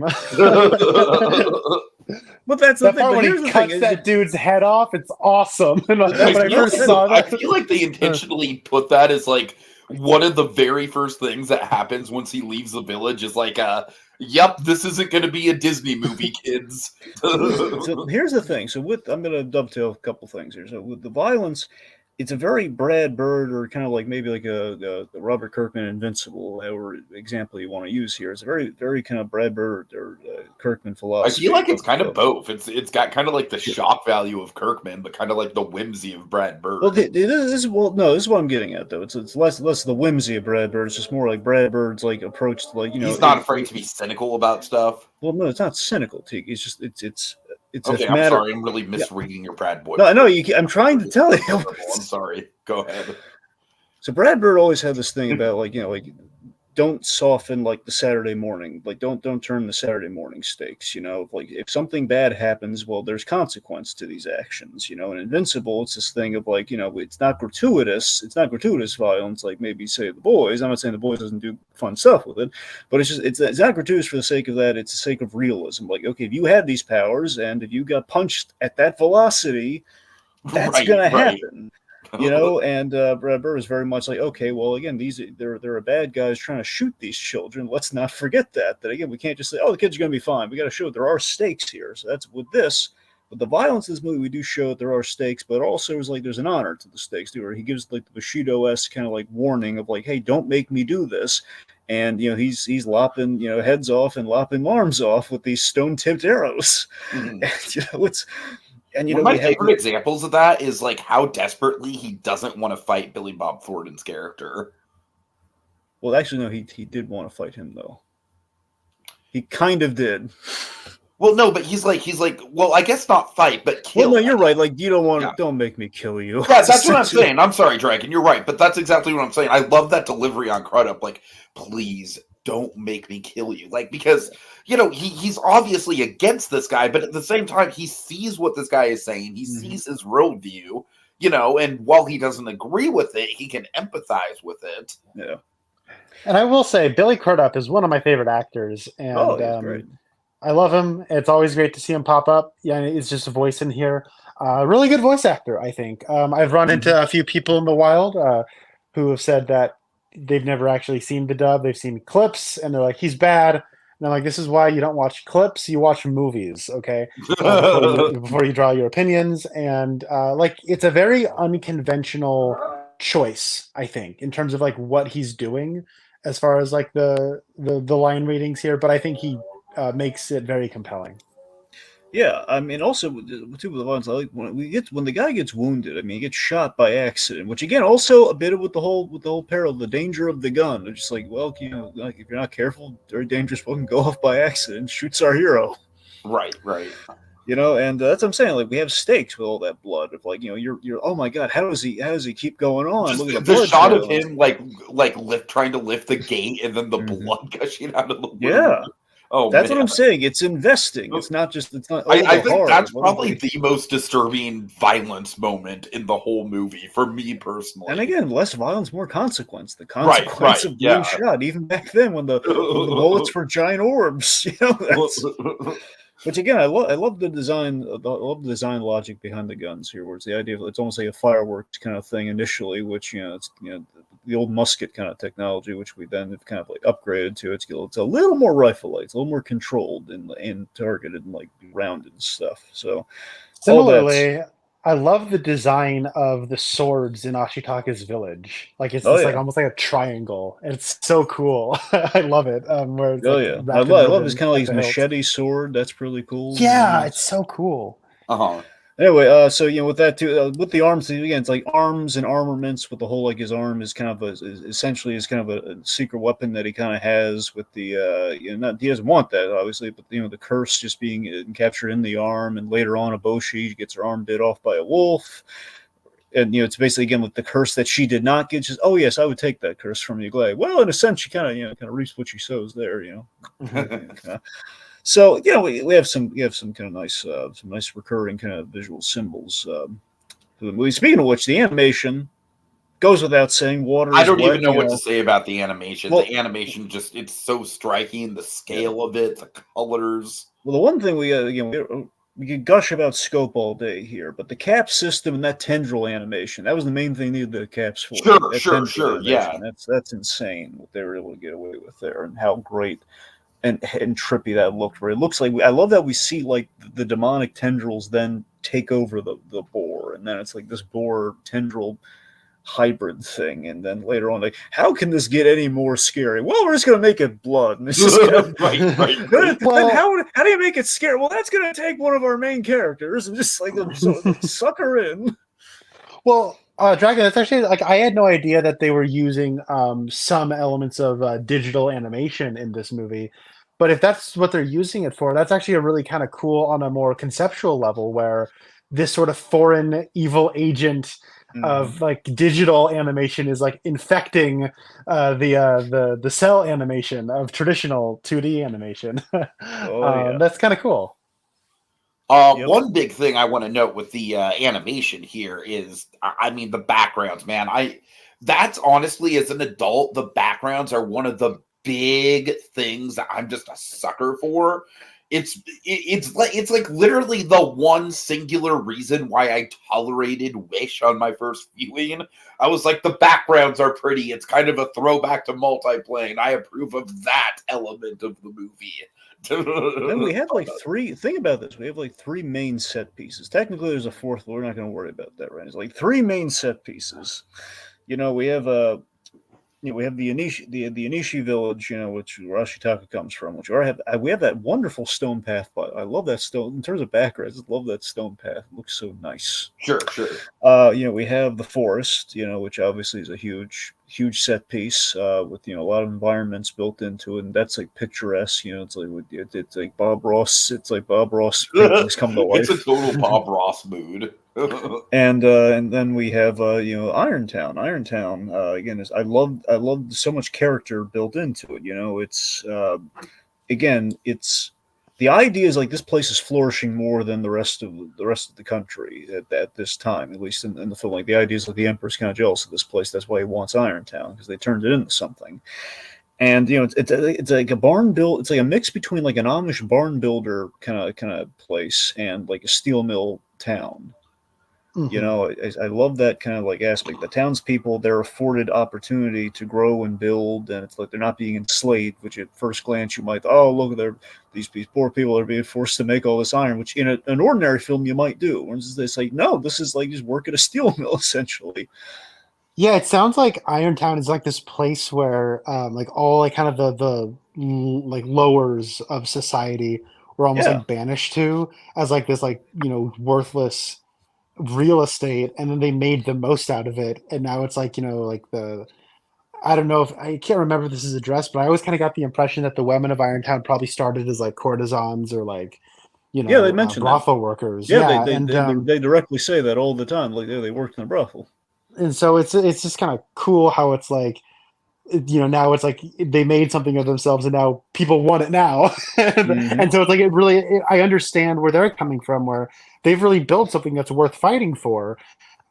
But that's the thing. Part but when he cuts that dude's head off, it's awesome. When I first saw that, I feel like they intentionally put that as like one of the very first things that happens once he leaves the village. Is like, yep, this isn't going to be a Disney movie, kids. So here's the thing. So I'm going to dovetail a couple things here. So with the violence, it's a very Brad Bird, or kind of like maybe like a Robert Kirkman Invincible, however example you want to use here. It's a very, very kind of Brad Bird or Kirkman philosophy. I feel like it's kind of both. It's got kind of like the shock value of Kirkman, but kind of like the whimsy of Brad Bird. Well, this is what I'm getting at though. It's less the whimsy of Brad Bird. It's just more like Brad Bird's like approach to like he's not afraid to be cynical about stuff. Well, no, it's not cynical, Tiki. It's just it's okay. I'm sorry. I'm really misreading your Brad Boy. No, I know I'm trying to tell you. I'm sorry. Go ahead. So Brad Bird always had this thing about like don't soften like the Saturday morning, like don't turn the Saturday morning stakes. Like if something bad happens, well, there's consequence to these actions. And Invincible, it's this thing of like it's not gratuitous. It's not gratuitous violence like maybe say the boys. I'm not saying the boys doesn't do fun stuff with it, but it's not gratuitous for the sake of that. It's the sake of realism. Like okay, if you had these powers and if you got punched at that velocity, that's gonna happen. And Brad Bird is very much like, okay, well, again, there are bad guys trying to shoot these children. Let's not forget that again, we can't just say, oh, the kids are going to be fine. We got to show there are stakes here. So that's with this. But the violence in this movie, we do show that there are stakes, but also is like there's an honor to the stakes too, where he gives like the Bushido-esque kind of like warning of like, hey, don't make me do this. And he's lopping heads off and lopping arms off with these stone-tipped arrows. Mhm. And one of my favorite examples of that is like how desperately he doesn't want to fight Billy Bob Thornton's character. Well, actually, no, he did want to fight him though. He kind of did. Well, no, but he's like, well, I guess not fight, but kill. Well, no, you're right. Like, you don't want to, don't make me kill you. Yeah, that's what I'm saying. I'm sorry, Dragon. You're right, but that's exactly what I'm saying. I love that delivery on Crudup. Like, please don't make me kill you. Like, because, he's obviously against this guy, but at the same time, he sees what this guy is saying. He sees his worldview, and while he doesn't agree with it, he can empathize with it. Yeah. And I will say, Billy Crudup is one of my favorite actors. And he's great. I love him. It's always great to see him pop up. Yeah, it's just a voice in here. Really good voice actor, I think. I've run into a few people in the wild who have said that they've never actually seen the dub. They've seen clips, and they're like, he's bad. And I'm like, this is why you don't watch clips. You watch movies, okay? Before you draw your opinions. And it's a very unconventional choice, I think, in terms of like what he's doing as far as like the line readings here. But I think he makes it very compelling. Yeah, I mean, also with the violence, I like when the guy gets wounded. I mean, he gets shot by accident, which again, also a bit of with the whole peril, the danger of the gun. It's just like, well, like if you're not careful, very dangerous one can go off by accident, shoots our hero. Right. And that's what I'm saying. Like we have stakes with all that blood. Of like, you're oh my god, how does he keep going on? Just look at the blood shot trail. of him trying to lift the gate and then the blood gushing out of the wound. Yeah. Oh, that's man. what I'm saying. It's investing. It's not. I think that's probably the most disturbing violence moment in the whole movie for me personally. And again, less violence, more consequence. The consequence of being shot, even back then when the bullets were giant orbs. Which again, I love the design. I love the design logic behind the guns here, where it's the idea of it's almost like a fireworks kind of thing initially, which it's the old musket kind of technology, which we then have kind of like upgraded to. It's a little more rifle-like, it's a little more controlled and targeted and like rounded and stuff. So similarly, I love the design of the swords in Ashitaka's village. Like it's like almost like a triangle. It's so cool. I love it. Where it's I love this kind of like machete sword. That's really cool. Yeah, it's so cool. Anyway, so with that too, with the arms again, it's like arms and armaments. With the whole his arm is kind of essentially kind of a secret weapon that he kind of has. With the he doesn't want that obviously, but the curse just being captured in the arm, and later on, Eboshi gets her arm bit off by a wolf, and it's basically again with the curse that she did not get. Just yes, I would take that curse from you, Glad. Well, in a sense, she kind of reaps what she sows there. So we have some kind of nice some nice recurring kind of visual symbols to the movie. Speaking of which, the animation goes without saying. Water. I don't even know what to say about the animation. Well, the animation it's so striking. The scale of it, the colors. Well, the one thing we could gush about scope all day here, but the cap system and that tendril animation, that was the main thing needed the caps for. Sure. Yeah, that's insane what they were able to get away with there, and how great. And trippy that looked. Where it looks like I love that we see like the demonic tendrils then take over the boar, and then it's like this boar tendril hybrid thing, and then later on, like, how can this get any more scary? Well, we're just gonna make it blood. And it's just right. Well, how do you make it scary? Well, that's gonna take one of our main characters and just like suck her in. Well. Dragon, that's actually like I had no idea that they were using some elements of digital animation in this movie, but if that's what they're using it for, that's actually a really kind of cool on a more conceptual level, where this sort of foreign evil agent of like digital animation is like infecting the cell animation of traditional 2D animation. That's kind of cool. One big thing I want to note with the animation here is, I mean, the backgrounds, man. That's honestly, as an adult, the backgrounds are one of the big things that I'm just a sucker for. It's like literally the one singular reason why I tolerated Wish on my first viewing. I was like, the backgrounds are pretty. It's kind of a throwback to multiplane. I approve of that element of the movie. Then we have like three. Think about this. We have like three main set pieces. Technically, there's a fourth, but we're not going to worry about that, right? It's like three main set pieces. We have we have the Anishi village, which where Ashitaka comes from, we have that wonderful stone path. But I love that stone in terms of background. I just love that stone path. It looks so nice. Sure. We have the forest, which obviously is a huge set piece with a lot of environments built into it, and that's like picturesque. It's like Bob Ross. It's like Bob Ross paintings come to life. It's a total Bob Ross mood. And then we have Irontown. Irontown again I love so much character built into it. It's the idea is like this place is flourishing more than the rest of the country at this time, at least in the film. Like the idea is like the emperor's kind of jealous of this place. That's why he wants Irontown, because they turned it into something. And it's like a barn build. It's like a mix between like an Amish barn builder kind of place and like a steel mill town. I love that kind of like aspect. The townspeople, they're afforded opportunity to grow and build, and it's like they're not being enslaved, which at first glance you might, look, these poor people are being forced to make all this iron, which in an ordinary film you might do. Whereas they say, no, this is like just work at a steel mill, essentially. Yeah, it sounds like Irontown is like this place where like all like kind of the like lowers of society were almost like banished to as like this like worthless real estate, and then they made the most out of it, and now it's like like I don't know if I can't remember if this is addressed, but I always kind of got the impression that the women of Irontown probably started as like courtesans or like they mentioned brothel workers. They directly say that all the time, like they worked in a brothel. And so it's just kind of cool how it's like now it's like they made something of themselves and now people want it now. And so it's like I understand where they're coming from, where they've really built something that's worth fighting for,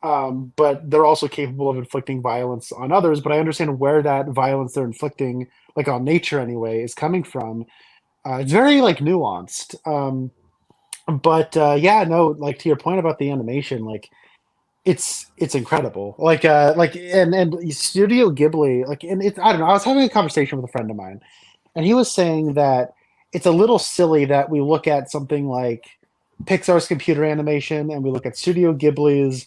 but they're also capable of inflicting violence on others. But I understand where that violence they're inflicting, like on nature anyway, is coming from. It's very like nuanced, but like to your point about the animation, like it's incredible. And Studio Ghibli, and it's, I don't know, I was having a conversation with a friend of mine, and he was saying that it's a little silly that we look at something like Pixar's computer animation and we look at Studio Ghibli's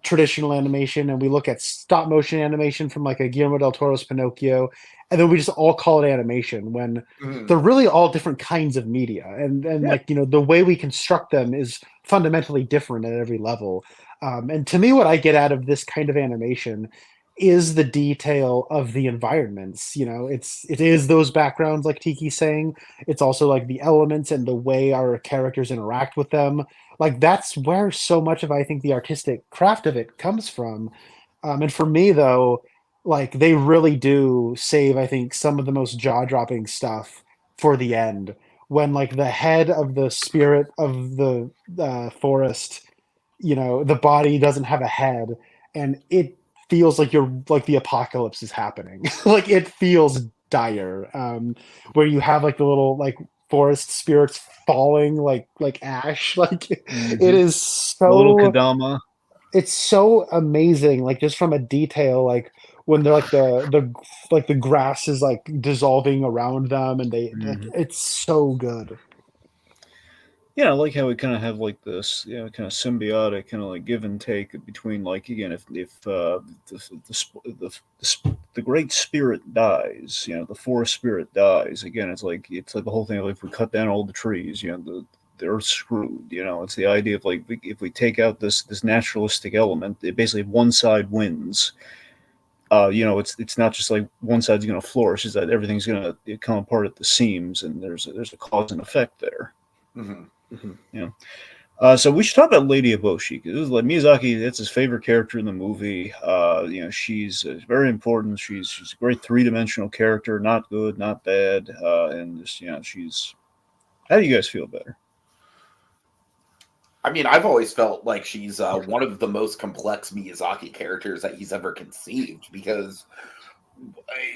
traditional animation and we look at stop motion animation from like a Guillermo del Toro's Pinocchio, and then we just all call it animation when they're really all different kinds of media, and like the way we construct them is fundamentally different at every level. And to me, what I get out of this kind of animation is the detail of the environments. It is those backgrounds, like Tiki's saying. It's also like the elements and the way our characters interact with them. Like that's where so much of, I think, the artistic craft of it comes from. And for me, though, like they really do save, I think, some of the most jaw-dropping stuff for the end, when like the head of the spirit of the forest, the body doesn't have a head, and it feels like the apocalypse is happening. Like it feels dire, where you have like the little like forest spirits falling like ash. Like it is so the little Kadama. It's so amazing, like just from a detail, like when they're like the grass is like dissolving around them, and like, it's so good. I like how we kind of have like this, kind of symbiotic, kind of like give and take between, like, again, if the great spirit dies, the forest spirit dies, again, it's like the whole thing of like, if we cut down all the trees, the earth's screwed. It's the idea of like, if we take out this naturalistic element, it basically one side wins. It's not just like one side's going to flourish; it's that everything's going to come apart at the seams, and there's a cause and effect there. So we should talk about Lady Eboshi, because this is like Miyazaki. That's his favorite character in the movie. She's very important. She's a great three-dimensional character, not good, not bad, and just she's. How do you guys feel about her? I mean, I've always felt like she's one of the most complex Miyazaki characters that he's ever conceived, because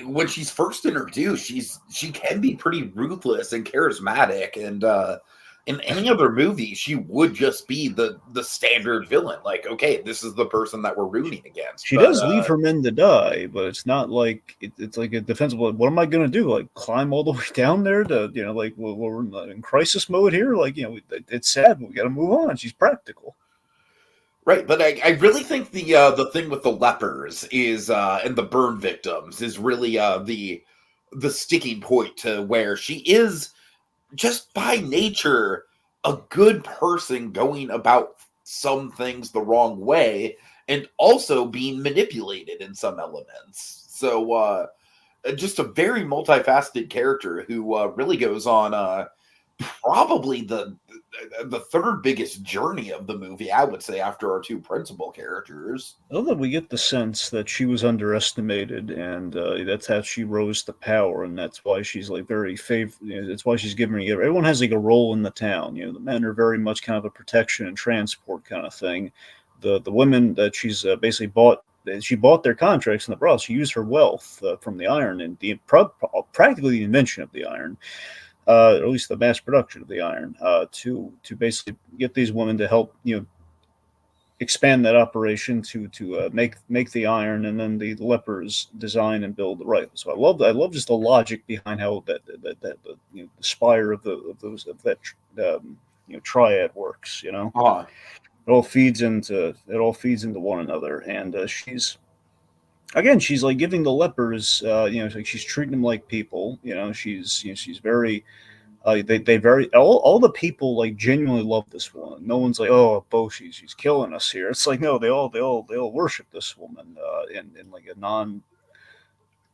when she's first introduced, she can be pretty ruthless and charismatic, and in any other movie, she would just be the standard villain. Like, okay, this is the person that we're rooting against. She does leave her men to die, but it's not like it's like a defensible. What am I going to do? Like climb all the way down there to like we're in crisis mode here. Like it's sad, but we got to move on. She's practical. Right, but I really think the thing with the lepers is and the burn victims is really the sticking point to where she is just by nature a good person going about some things the wrong way and also being manipulated in some elements. So just a very multifaceted character who really goes on probably the third biggest journey of the movie, I would say, after our two principal characters. I love that we get the sense that she was underestimated, and that's how she rose to power, and that's why she's like very that's why she's given. Everyone has like a role in the town. The men are very much kind of a protection and transport kind of thing. The women that she's basically bought. She bought their contracts in the brothel. She used her wealth from the iron and practically the invention of the iron. Or at least the mass production of the iron, to basically get these women to help expand that operation to make the iron, and then the lepers design and build the rifle. So I love just the logic behind how that the spire of that triad works. It all feeds into one another, and she's like giving the lepers, like she's treating them like people. She's very, they very all the people like genuinely love this woman. No one's like, oh, Boshi, she's killing us here. It's like no, they all worship this woman in like a non,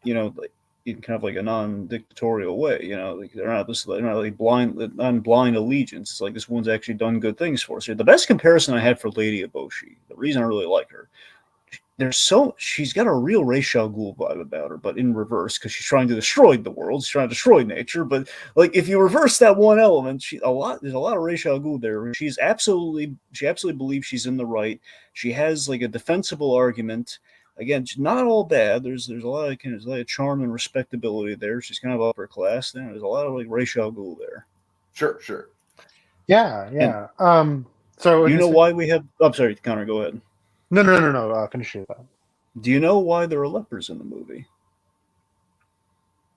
like in kind of like a non-dictatorial way. Like they're not like blind allegiance. It's like this woman's actually done good things for us. The best comparison I had for Lady Eboshi, the reason I really like her. She's got a real Ra's al Ghul vibe about her, but in reverse, because she's trying to destroy the world, she's trying to destroy nature. But like if you reverse that one element, there's a lot of Ra's al Ghul there. She absolutely believes she's in the right. She has like a defensible argument. Again, she's not all bad. There's a lot of charm and respectability there. She's kind of upper class. There's a lot of like Ra's al Ghul there. Sure. Yeah. So you know why we have? I'm sorry, Connor. Go ahead. No. Finish it. Do you know why there are lepers in the movie?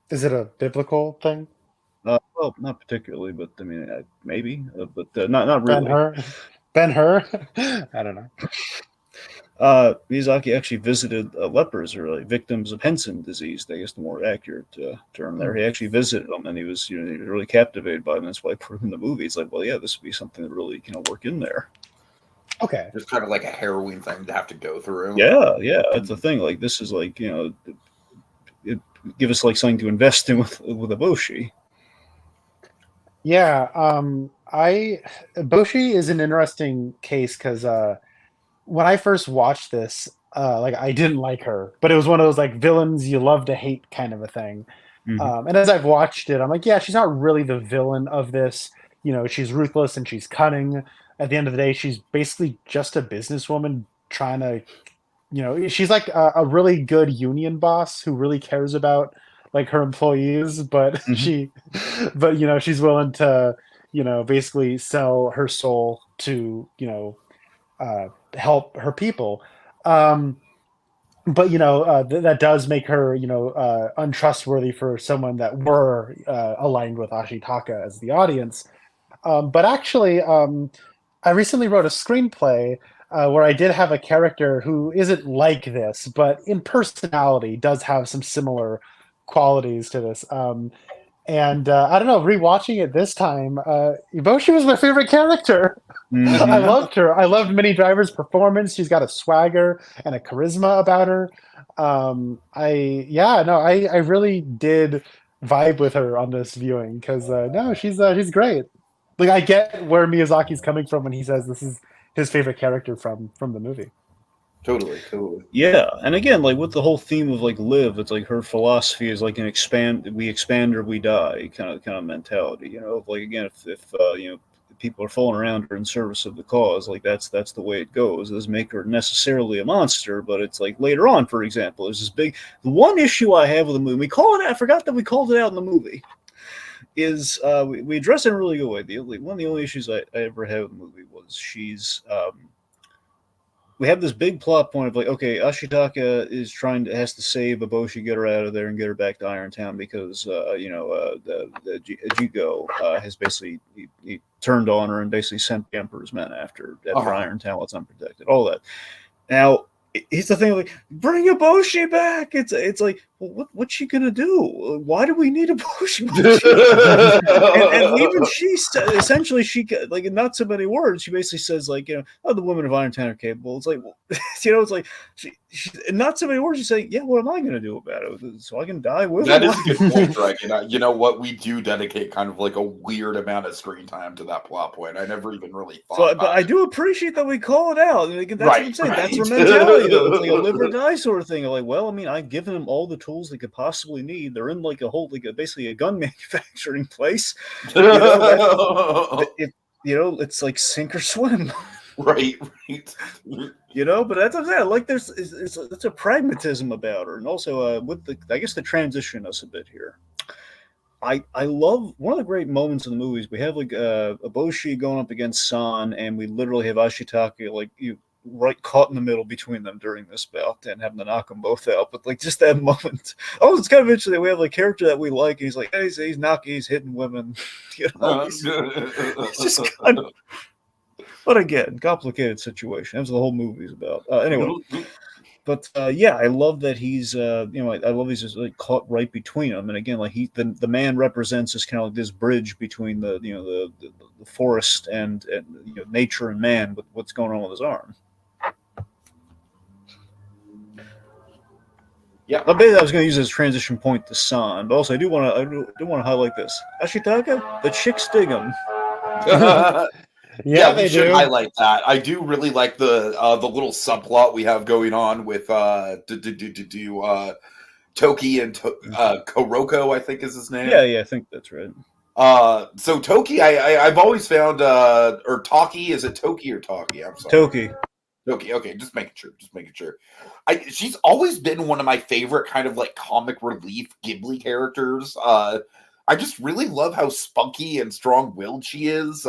Is it a biblical thing? Well, not particularly, but I mean, maybe, but not really. Ben-Hur? I don't know. Miyazaki actually visited lepers, or like victims of Henson disease. I guess the more accurate term there. He actually visited them, and he was, he was really captivated by them. That's why I put him in the movie. It's like, well, yeah, this would be something that really work in there. Okay. It's kind of like a harrowing thing to have to go through. Yeah, that's the thing. Like this is like it give us like something to invest in with Eboshi. Yeah, Eboshi is an interesting case because when I first watched this, like I didn't like her, but it was one of those like villains you love to hate kind of a thing. Mm-hmm. And as I've watched it, I'm like, yeah, she's not really the villain of this. She's ruthless and she's cunning. At the end of the day, she's basically just a businesswoman trying to, she's like a really good union boss who really cares about like her employees, but Mm-hmm. she's willing to, basically sell her soul to, help her people. But that does make her, untrustworthy for someone that were aligned with Ashitaka as the audience. But actually, I recently wrote a screenplay where I did have a character who isn't like this, but in personality does have some similar qualities to this. And I don't know, rewatching it this time, Eboshi was my favorite character. Mm-hmm. I loved her. I loved Minnie Driver's performance. She's got a swagger and a charisma about her. I really did vibe with her on this viewing because she's great. Like I get where Miyazaki's coming from when he says this is his favorite character from the movie. Totally. Yeah, and again, like with the whole theme of like live, it's like her philosophy is like we expand or we die kind of mentality. Like again, if people are falling around her in service of the cause, like that's the way it goes. It doesn't make her necessarily a monster, but it's like later on, for example, there's the one issue I have with the movie. I forgot that we called it out in the movie. is we address it in a really good way. One of the only issues I ever had with the movie was we have this big plot point of like, okay, Ashitaka has to save Eboshi, get her out of there, and get her back to Irontown because the Jigo has basically he turned on her and basically sent the Emperor's men after Irontown was unprotected. All that. Now, here's the thing: like, bring Eboshi back. It's like, well, what's she gonna do? Why do we need Eboshi? and even essentially like in not so many words, she basically says like, oh, the women of Irontown are capable. It's like, well, it's like she in not so many words, she's saying, yeah, what am I gonna do about it? So I can die with that her. is a good point, Greg. You know what? We do dedicate kind of like a weird amount of screen time to that plot point. I never even really thought. But I do appreciate that we call it out. That's what I'm saying. Right. That's her mentality, though. It's like a live or die sort of thing. Like, well, I mean, I've given them all the tools they could possibly need. They're in like basically a gun manufacturing place. It's like sink or swim. Right. But that's what I'm saying. I like it's a pragmatism about her, and also with I guess the transition us a bit here. I love one of the great moments in the movies. We have like Eboshi going up against San, and we literally have Ashitaka right caught in the middle between them during this bout and having to knock them both out. But like just that moment, it's kind of interesting. We have a character that we like, and he's like, hey, he's hitting women. It's just kind of. But again, complicated situation. That's what the whole movie's about. Anyway. But I love that he's I love he's just like caught right between them, and again, like the man represents this kind of like this bridge between the forest and nature and man, with what's going on with his arm. Yeah, I bet I was going to use as a transition point to San, but also I do want to highlight this. Ashitaka, the chicks dig him. Yeah, we should highlight that. I do really like the little subplot we have going on with Toki and Kuroko, I think is his name. Yeah, I think that's right. So Toki, I've always found or Taki, is it Toki or Taki? I'm sorry. Toki. Okay, just making sure. She's always been one of my favorite kind of like comic relief Ghibli characters. I just really love how spunky and strong-willed she is.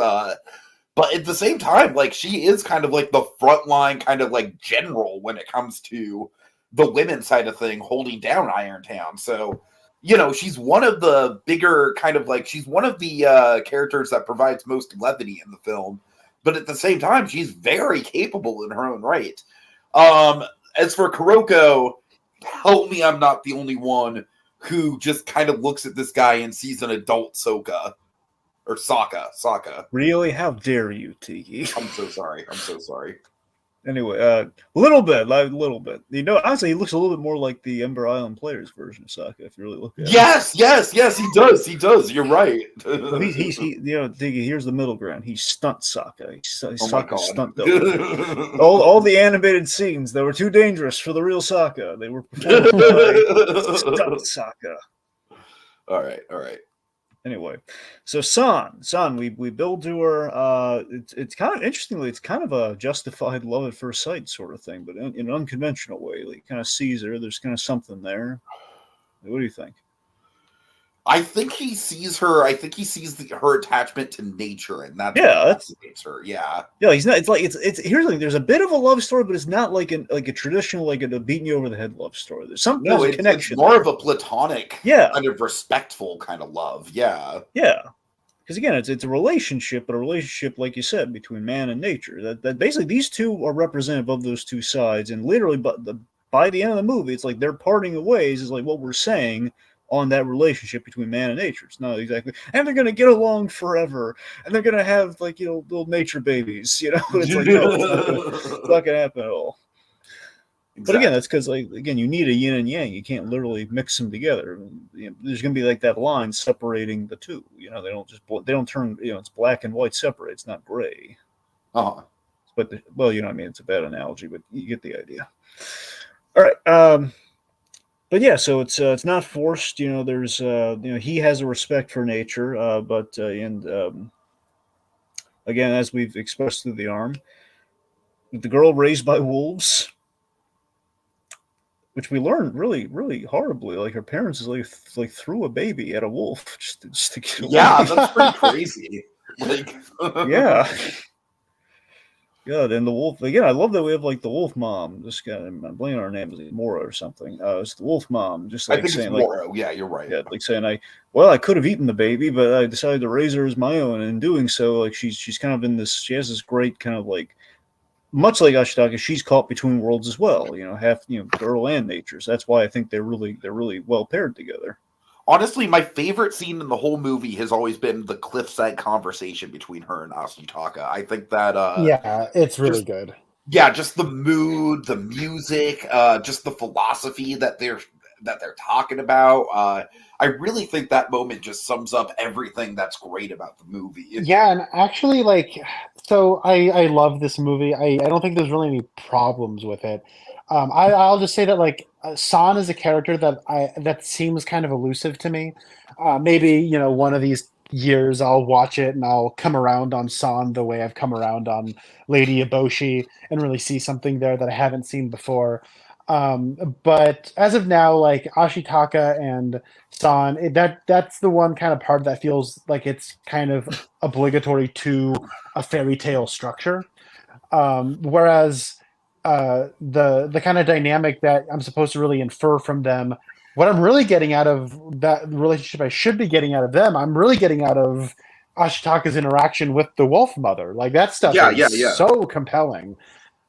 But at the same time, like, she is kind of like the frontline kind of like general when it comes to the women's side of thing, holding down Irontown. So, she's one of the bigger kind of like, she's one of the characters that provides most levity in the film. But at the same time, she's very capable in her own right. As for Kuroko, help me, I'm not the only one who just kind of looks at this guy and sees an adult Soka. Or Sokka. Really? How dare you, Tiki? I'm so sorry. Anyway, a little bit. Honestly, he looks a little bit more like the Ember Island Players version of Sokka, if you really look at it. Yes, he does. You're right. He's Tiki, here's the middle ground. He's stunt Sokka. He's Sokka stunt double. all the animated scenes that were too dangerous for the real Sokka, they were performed by stunt Sokka. All right. Anyway, so San, we build to her. It's kind of interestingly, it's kind of a justified love at first sight sort of thing, but in an unconventional way. Like, kind of sees her. There's kind of something there. What do you think? I think he sees her. I think he sees her attachment to nature, and that's her. Yeah. He's not. It's like it's. Here's the thing. There's a bit of a love story, but it's not like a traditional a beating you over the head love story. There's a connection. It's more of a platonic, kind of respectful kind of love. Yeah. Yeah. Because again, it's a relationship, but a relationship, like you said, between man and nature. That basically these two are representative of those two sides, and literally, by the end of the movie, it's like they're parting of ways. Is like what we're saying on that relationship between man and nature. It's not exactly, and they're going to get along forever, and they're going to have little nature babies. It's like no, it's not going to happen at all. Exactly. But again, that's because you need a yin and yang. You can't literally mix them together. There's going to be like that line separating the two. They don't turn. It's black and white separate. It's not gray. But it's a bad analogy, but you get the idea. All right. But yeah, so it's not forced. There's he has a respect for nature, again, as we've expressed through the arm, the girl raised by wolves. which we learned really, really horribly. Like her parents is like threw a baby at a wolf just to get away. Yeah, that's pretty crazy. Like, yeah. Yeah, and the wolf again. I love that we have like the wolf mom. This guy, I'm blanking on her name, is it Mora or something? It's the wolf mom, just I like think saying it's like, Moro. Yeah, you're right. yeah, like saying I could have eaten the baby, but I decided to raise her as my own, and in doing so, like she's kind of in this. She has this great kind of like, much like Ashitaka, she's caught between worlds as well. Half girl and nature. So that's why I think they're really well paired together. Honestly, my favorite scene in the whole movie has always been the cliffside conversation between her and Ashitaka. I think that yeah, it's really good. Yeah, just the mood, the music, just the philosophy that they're talking about. I really think that moment just sums up everything that's great about the movie. Yeah, and actually, like, so I love this movie. I don't think there's really any problems with it. I'll just say that like San is a character that seems kind of elusive to me. Maybe one of these years I'll watch it and I'll come around on San the way I've come around on Lady Eboshi and really see something there that I haven't seen before. But as of now, like Ashitaka and San, that's the one kind of part that feels like it's kind of obligatory to a fairy tale structure. Whereas the kind of dynamic that I'm supposed to really infer from them, what I'm really getting out of that relationship I should be getting out of them, I'm really getting out of Ashitaka's interaction with the wolf mother. Like that stuff is so compelling.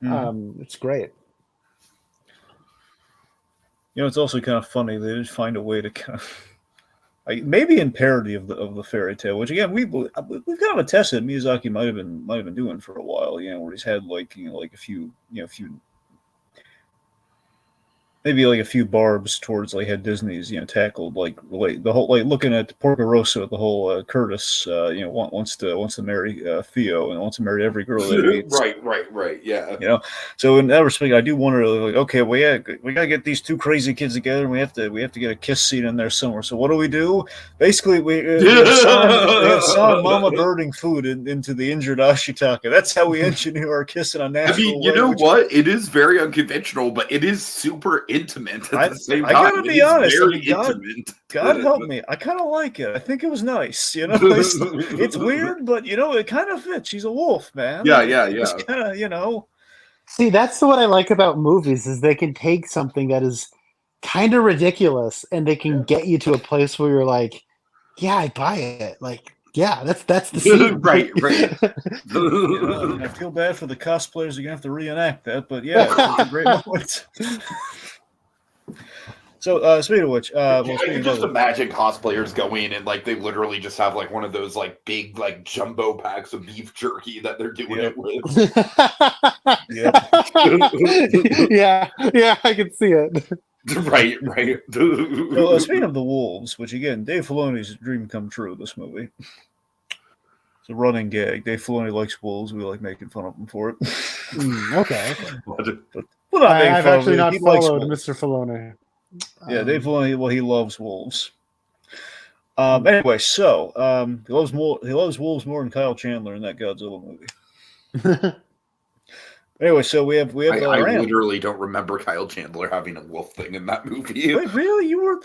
It's great. It's also kind of funny. They just find a way to kind of, maybe in parody of the fairy tale, which again we've kind of attested Miyazaki might have been doing for a while. Where he's had like a few maybe like a few barbs towards like had Disney's tackled like the whole like looking at Porco Rosso, the whole Curtis wants to marry Theo and wants to marry every girl that he meets. right, yeah. So in that respect, I do wonder like, okay, we gotta get these two crazy kids together, and we have to get a kiss scene in there somewhere. So what do? Basically, we have San Mama birding food into the injured Ashitaka. That's how we engineer our kiss in a natural way. I mean, you know what? It is very unconventional, but it is super intimate at the same time. I gotta be honest. Intimate. God help me. I kind of like it. I think it was nice. It's weird, but it kind of fits. She's a wolf, man. Yeah. It's kind of, See, that's what I like about movies is they can take something that is kind of ridiculous and they can get you to a place where you're like, yeah, I buy it. Like, yeah, that's the scene. right. I feel bad for the cosplayers. You're gonna have to reenact that, but yeah, it's a great moment. So speaking of which, just imagine cosplayers going and like they literally just have like one of those like big like jumbo packs of beef jerky that they're doing it with. yeah, I can see it. Right. Well, speaking of the wolves, which again, Dave Filoni's dream come true. This movie, it's a running gag. Dave Filoni likes wolves. We like making fun of him for it. Okay. But I've actually not followed Mr. Filoni. Yeah, Dave Filoni. Well, he loves wolves. Anyway, so he loves wolves more than Kyle Chandler in that Godzilla movie. Anyway, so we have. I literally don't remember Kyle Chandler having a wolf thing in that movie. Wait, really? You were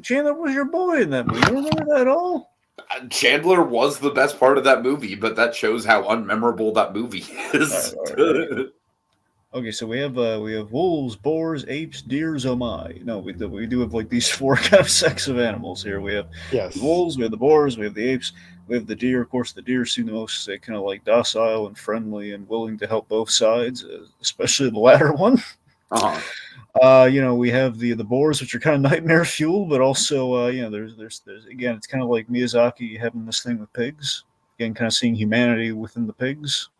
Chandler was your boy in that movie. You don't remember that at all? Chandler was the best part of that movie, but that shows how unmemorable that movie is. All right. Okay, so we have wolves, boars, apes, deer, zomai. No, we do have like these four kind of sects of animals here. We have the wolves, we have the boars, we have the apes, we have the deer. Of course, the deer seem the most kind of like docile and friendly and willing to help both sides, especially the latter one. We have the boars, which are kind of nightmare fuel, but also there's again, it's kind of like Miyazaki having this thing with pigs. Again, kind of seeing humanity within the pigs.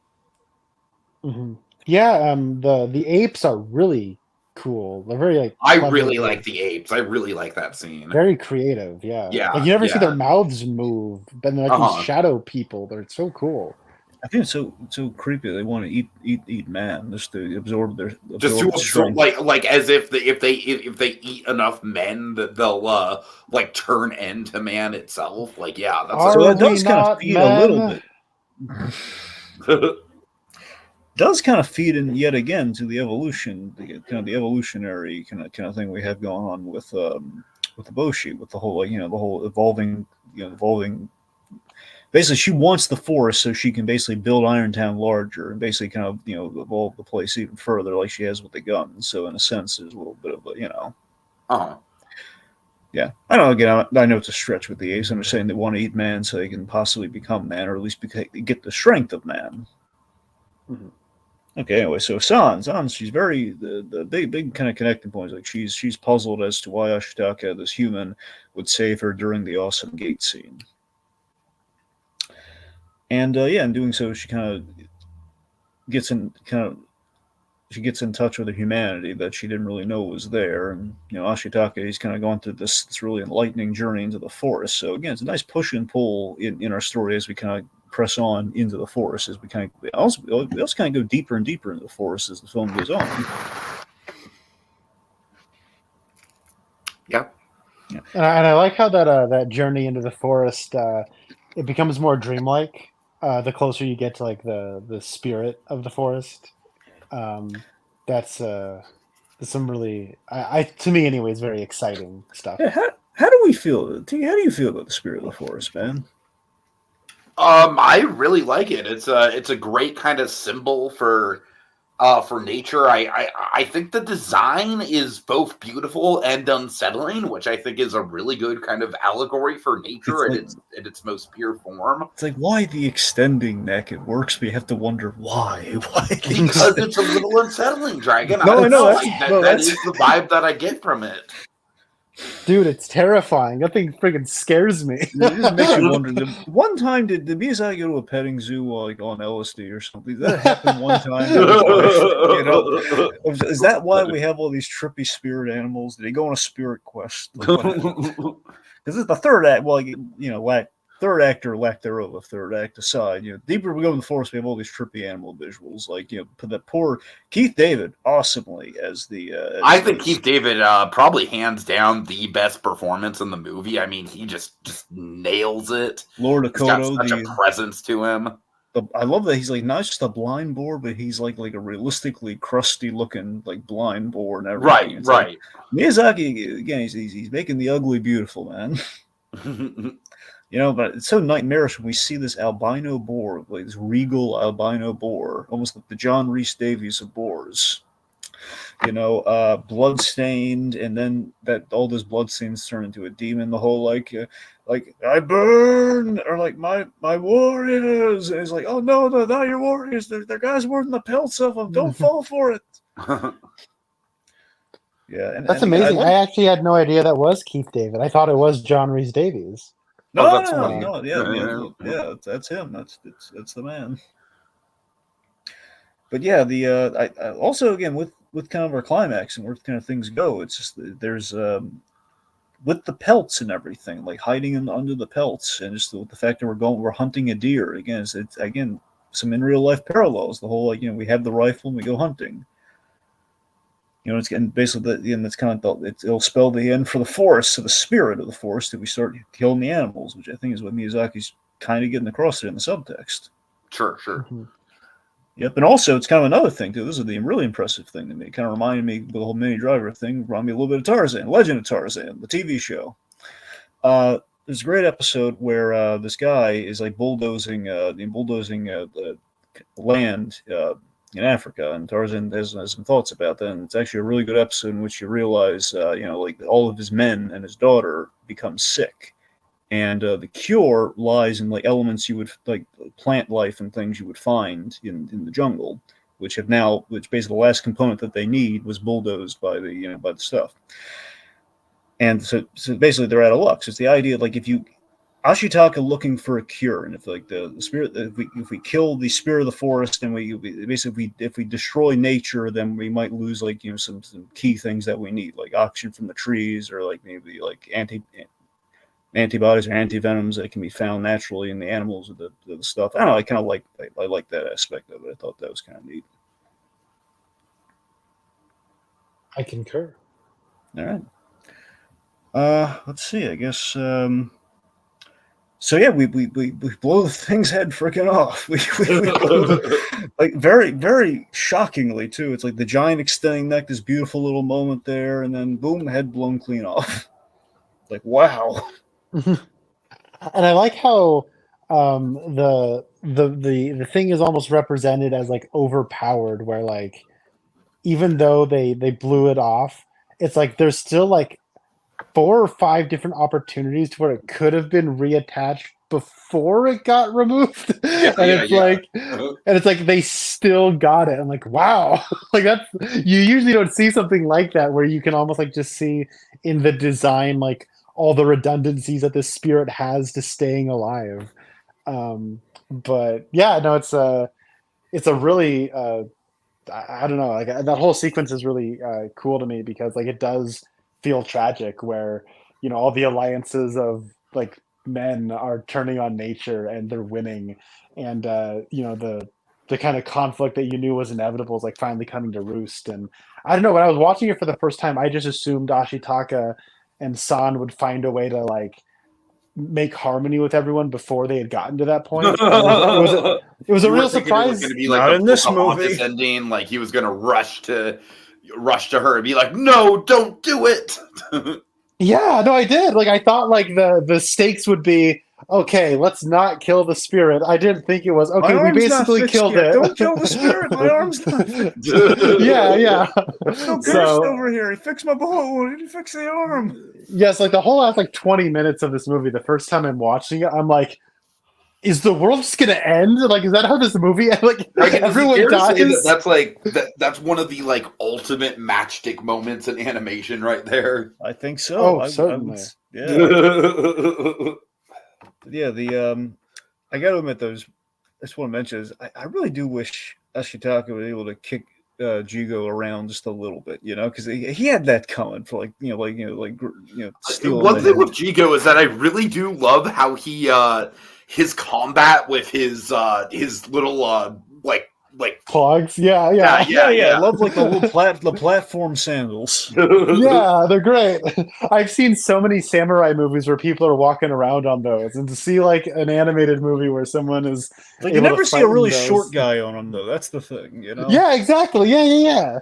Mm-hmm. Yeah, the apes are really cool. They're very like. I really like the apes. I really like that scene. Very creative. Yeah. Yeah. Like you never see their mouths move, but they're like these shadow people. They're so cool. I think it's so creepy. They want to eat man just to absorb their like as if they eat enough men that they'll like turn into man itself. Like yeah, that's so that does kind of feed a little bit. does kind of feed in yet again to the evolution, the evolutionary kind of thing we have going on with the Boshi, with the whole the whole evolving. Basically, she wants the forest so she can basically build Irontown larger and basically kind of evolve the place even further, like she has with the guns. So in a sense, there's a little bit of a. Uh-huh. Yeah, I know. Again, I know it's a stretch with the apes. I'm just saying they want to eat man so they can possibly become man, or at least get the strength of man. Mm-hmm. Okay, anyway, so Sans, she's very the big kind of connecting points. Like she's puzzled as to why Ashitaka, this human, would save her during the awesome gate scene. And in doing so, she kind of gets in touch with a humanity that she didn't really know was there. And Ashitaka, he's kind of gone through this really enlightening journey into the forest. So again, it's a nice push and pull in our story as we kind of press on into the forest, as we also kind of go deeper and deeper into the forest as the film goes on. Yeah. And I like how that journey into the forest it becomes more dreamlike the closer you get to like the spirit of the forest. That's some really I to me anyways very exciting stuff. Yeah, how do we feel? Tiki, how do you feel about the spirit of the forest, man? I really like it. It's a great kind of symbol for nature. I think the design is both beautiful and unsettling, which I think is a really good kind of allegory for nature in its most pure form. It's like, why the extending neck? It works, but you have to wonder why. Because it's a little unsettling, Dragon. No, I know. That is the vibe that I get from it. Dude, it's terrifying. That thing freaking scares me. It just makes you wonder. One time, did Miyazaki go to a petting zoo while like on LSD or something? Did that happen one time? Is that why we have all these trippy spirit animals? Did he go on a spirit quest? Because it's the third act. Well, third act or lack thereof of third act aside, deeper we go in the forest, we have all these trippy animal visuals. Like, that poor Keith David, awesomely as the. I think Keith David probably hands down the best performance in the movie. I mean, he just nails it. Lord Akoto, he's got such a presence to him. I love that he's like not just a blind boar, but he's like a realistically crusty looking like blind boar and everything. Right. Like, Miyazaki again, he's making the ugly beautiful, man. But it's so nightmarish when we see this albino boar, like this regal albino boar, almost like the John Rhys Davies of boars. Blood-stained, and then that all those bloodstains turn into a demon. The whole like I burn, or like my warriors. And it's like, oh no, they're not your warriors. They're guys wearing the pelts of them. Don't fall for it. Yeah, that's amazing. I actually had no idea that was Keith David. I thought it was John Rhys Davies. No, yeah, that's him. That's the man. But yeah, I also again with kind of our climax and where kind of things go, it's just there's with the pelts and everything, like hiding under the pelts, and just the fact that we're hunting a deer again. It's again some in real life parallels. The whole we have the rifle and we go hunting. It's getting basically that's kind of it'll spell the end for the forest, so the spirit of the forest that we start killing the animals, which I think is what Miyazaki's kind of getting across there in the subtext. Sure. Mm-hmm. Yep, and also it's kind of another thing too. This is the really impressive thing to me. It kind of reminded me the whole Mini Driver thing. Reminded me a little bit of Tarzan, Legend of Tarzan, the TV show. There's a great episode where this guy is like bulldozing land in Africa, and Tarzan has some thoughts about that. And it's actually a really good episode in which you realize, like all of his men and his daughter become sick, and the cure lies in like elements you would like plant life and things you would find in the jungle, which basically the last component that they need was bulldozed by the by the stuff. And so basically they're out of luck. So it's the idea like if you Ashitaka looking for a cure, and if like the spirit, if we kill the spirit of the forest, and if we destroy nature, then we might lose like some key things that we need, like oxygen from the trees, or like maybe like antibodies or antivenoms that can be found naturally in the animals or the stuff. I don't know. I kind of I like that aspect of it. I thought that was kind of neat. I concur. All right. Let's see. I guess. So yeah, we blow the thing's head freaking off. Like very, very shockingly too. It's like the giant extending neck, this beautiful little moment there, and then boom, head blown clean off. Like wow. And I like how the thing is almost represented as like overpowered, where like even though they blew it off, it's like there's still like 4 or 5 different opportunities to where it could have been reattached before it got removed. And it's like they still got it. I'm like, wow. Like that's, you usually don't see something like that where you can almost like just see in the design like all the redundancies that the spirit has to staying alive. But yeah, no, it's a really I don't know, like that whole sequence is really cool to me because like it does feel tragic where, you know, all the alliances of like men are turning on nature and they're winning, and you know, the kind of conflict that you knew was inevitable is like finally coming to roost. And I don't know, when I was watching it for the first time, I just assumed Ashitaka and San would find a way to like make harmony with everyone before they had gotten to that point. It was a real surprise. It was going to be like not in this movie ending, like he was going to rush to her and be like, "No, don't do it." Yeah, no, I did. Like I thought, like the stakes would be okay. Let's not kill the spirit. I didn't think it was okay. We basically killed it. Don't kill the spirit. My arm's not. Yeah. No Gerst over here. He fixed my bullet. He didn't fix the arm. Yes, like the whole last like 20 minutes of this movie. The first time I'm watching it, I'm like, is the world just gonna end? Like, is that how this movie? Like, everyone dies. That's one of the like ultimate matchstick moments in animation, right there. I think so. Certainly. Yeah. I got to admit, I just want to mention is I really do wish Ashitaka was able to kick Jigo around just a little bit, you know, because he had that coming for stealing. One thing with Jigo is that I really do love how he his combat with his little clogs. Yeah. I love like the platform sandals. Yeah, they're great. I've seen so many samurai movies where people are walking around on those, and to see like an animated movie where someone is like, you never see a really short guy on them though. That's the thing, you know. Yeah, exactly. Yeah.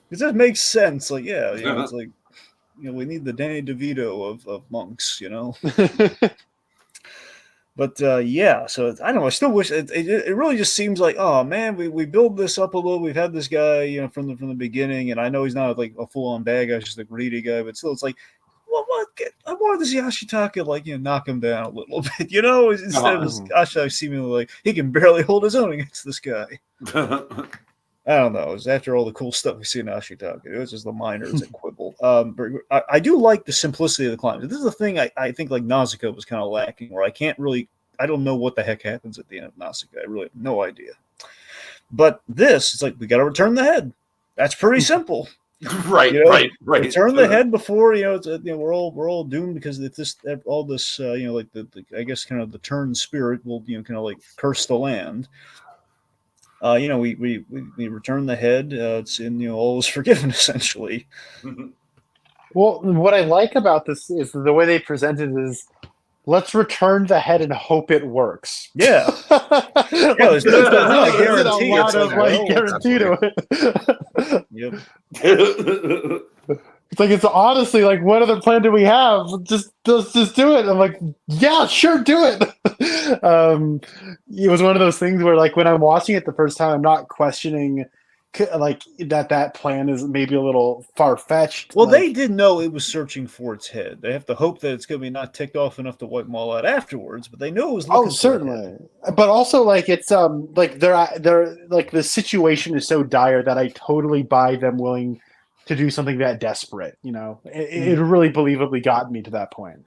Because that makes sense. Like, yeah, you know, it's like, you know, we need the Danny DeVito of monks, you know. But yeah, so I don't know. I still wish it really just seems like, oh man, we build this up a little. We've had this guy, you know, from the beginning, and I know he's not like a full on bad guy, he's just a greedy guy, but still, it's like, well, I wanted to see Ashitaka like, you know, knock him down a little bit, you know, instead of Ashitaka seemingly like he can barely hold his own against this guy. I don't know. It was after all the cool stuff we see in Ashitaka. It was just the minors and quibble. But I do like the simplicity of the climb. This is the thing I think like Nausicaa was kind of lacking, where I don't know what the heck happens at the end of Nausicaa. I really have no idea. But this, it's like, we got to return the head. That's pretty simple. Right. Return the head before, you know, it's, you know, we're all doomed because all this, you know, like the I guess kind of the turn spirit will, you know, kind of like curse the land. You know, we return the head. It's in, you know, all is forgiven, essentially. Well, what I like about this is the way they present it is, let's return the head and hope it works. Yeah. There's no guarantee. It's a lot of guarantee to it. Yep. It's like, it's honestly like, what other plan do we have? Let's just do it. I'm like, yeah, sure, do it. It was one of those things where, like, when I'm watching it the first time, I'm not questioning like that plan is maybe a little far-fetched. Well, like, they did know it was searching for its head. They have to hope that it's going to be not ticked off enough to wipe them all out afterwards, but they knew it was looking for certainly. But also, like, it's like they're like, the situation is so dire that I totally buy them willing to do something that desperate, you know. It really believably got me to that point.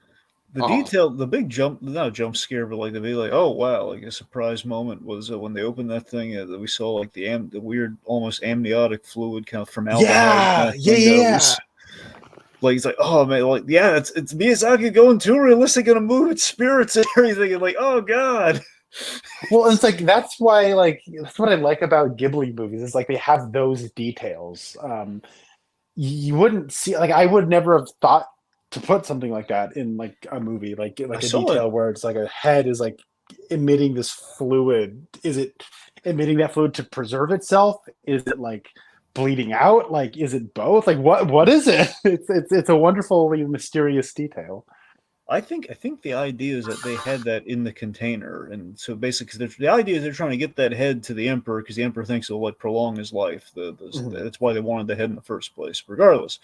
The detail, the big not a jump scare, but like to be like, oh wow, like a surprise moment was when they opened that thing that we saw like the weird, almost amniotic fluid kind of formaldehyde. Yeah. Like it's like, oh man, like yeah, it's Miyazaki going too realistic in a mood with spirits and everything, and like, oh god. Well, it's like that's what I like about Ghibli movies. It's like they have those details. You wouldn't see, like, I would never have thought to put something like that in like a movie, like I a saw detail it. where it's like a head is like emitting this fluid. Is it emitting that fluid to preserve itself? Is it like bleeding out? Like, is it both? Like, what is it? It's a wonderfully mysterious detail. I think the idea is that they had that in the container, and so basically, the idea is they're trying to get that head to the emperor because the emperor thinks it'll like prolong his life. Mhm. That's why they wanted the head in the first place, regardless.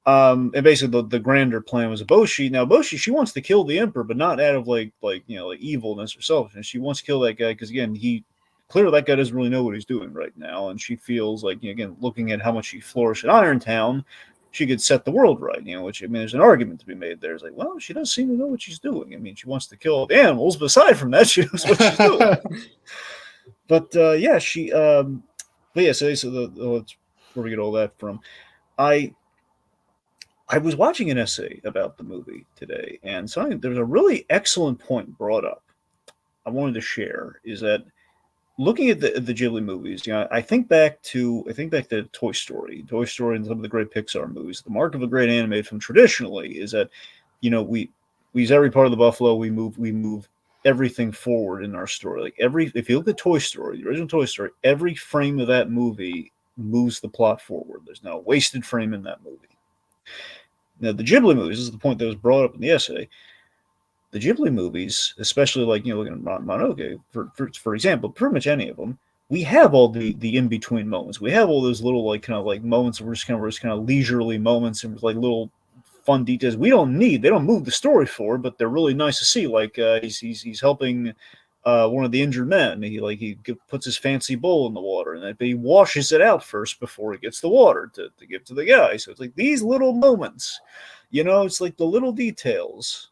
And basically, the grander plan was Boshi. Now, Boshi, she wants to kill the emperor, but not out of like like evilness or selfishness. She wants to kill that guy because again, he clearly that guy doesn't really know what he's doing right now, and she feels like again, looking at how much he flourished in Irontown, she could set the world right. Which I mean, there's an argument to be made there. It's like, well, she does seem to know what she's doing. I mean, she wants to kill the animals, but aside from that, she knows what she's doing. But yeah, she. But yeah, so that's where we get all that from. I was watching an essay about the movie today, and there was a really excellent point brought up. I wanted to share is that looking at the Ghibli movies, I think back to Toy Story, and some of the great Pixar movies. The mark of a great animated film traditionally is that we use every part of the buffalo. We move everything forward in our story. Like if you look at Toy Story, the original Toy Story, every frame of that movie moves the plot forward. There's no wasted frame in that movie. Now, the Ghibli movies, this is the point that was brought up in the essay. The Ghibli movies, especially like looking at Mononoke, for example, pretty much any of them, we have all the in between moments. We have all those little like kind of like moments where we're just kind of leisurely moments and like little fun details. They don't move the story forward, but they're really nice to see. Like he's helping one of the injured men. He puts his fancy bowl in the water, and he washes it out first before he gets the water to give to the guy. So it's like these little moments, it's like the little details.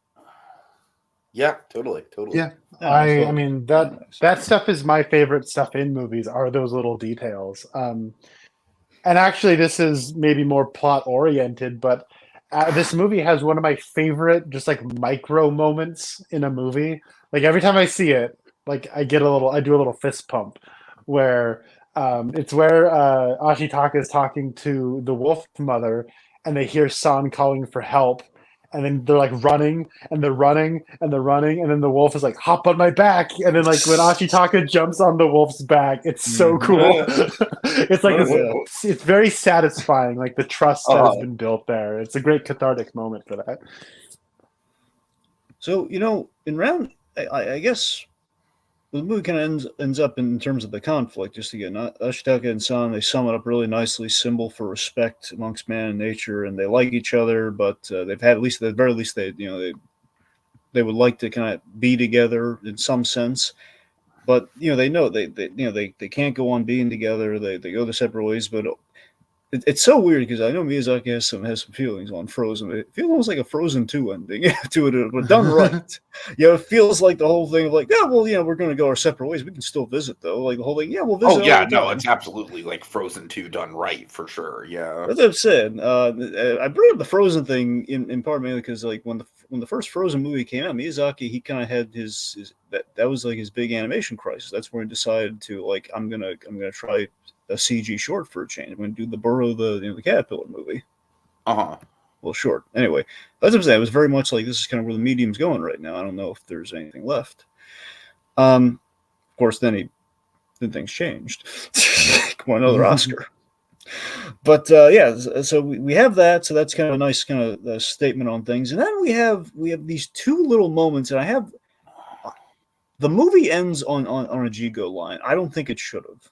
Yeah, totally. Yeah, Yeah, I mean nice. that stuff is my favorite stuff in movies are those little details. And actually, this is maybe more plot oriented, but this movie has one of my favorite just like micro moments in a movie. Like every time I see it, like I do a little fist pump, where it's where Ashitaka is talking to the wolf mother, and they hear San calling for help. And then they're like running, and they're running, and they're running, and then the wolf is like, "Hop on my back!" And then like when Ashitaka jumps on the wolf's back, it's so cool. It's like it's very satisfying. Like the trust that has been built there. It's a great cathartic moment for that. So I guess the movie kind of ends up in terms of the conflict. Just again, Ashitaka and San, they sum it up really nicely. Symbol for respect amongst man and nature, and they like each other, but they've had at the very least they would like to kind of be together in some sense. But they know they can't go on being together. They go their separate ways. But it's so weird because I know Miyazaki has some feelings on Frozen. It feels almost like a Frozen 2 ending to it, but done right. It feels like the whole thing of like, yeah, well, we're going to go our separate ways. We can still visit though. Like the whole thing, yeah, we'll visit. Oh yeah, no, it's absolutely like Frozen 2 done right for sure. Yeah, that's what I've said. I bring up the Frozen thing in part mainly because like when the first Frozen movie came out, Miyazaki he kind of had his that was like his big animation crisis. That's when he decided to like I'm gonna try a CG short for a change. I'm going to do the Burrow the Caterpillar movie. Well, short. Anyway, that's what I'm saying. It was very much like this is kind of where the medium's going right now. I don't know if there's anything left. Of course, then things changed. Won another Oscar. But yeah, so we have that. So that's kind of a nice kind of statement on things. And then we have these two little moments, and I have the movie ends on a Jigo line. I don't think it should have.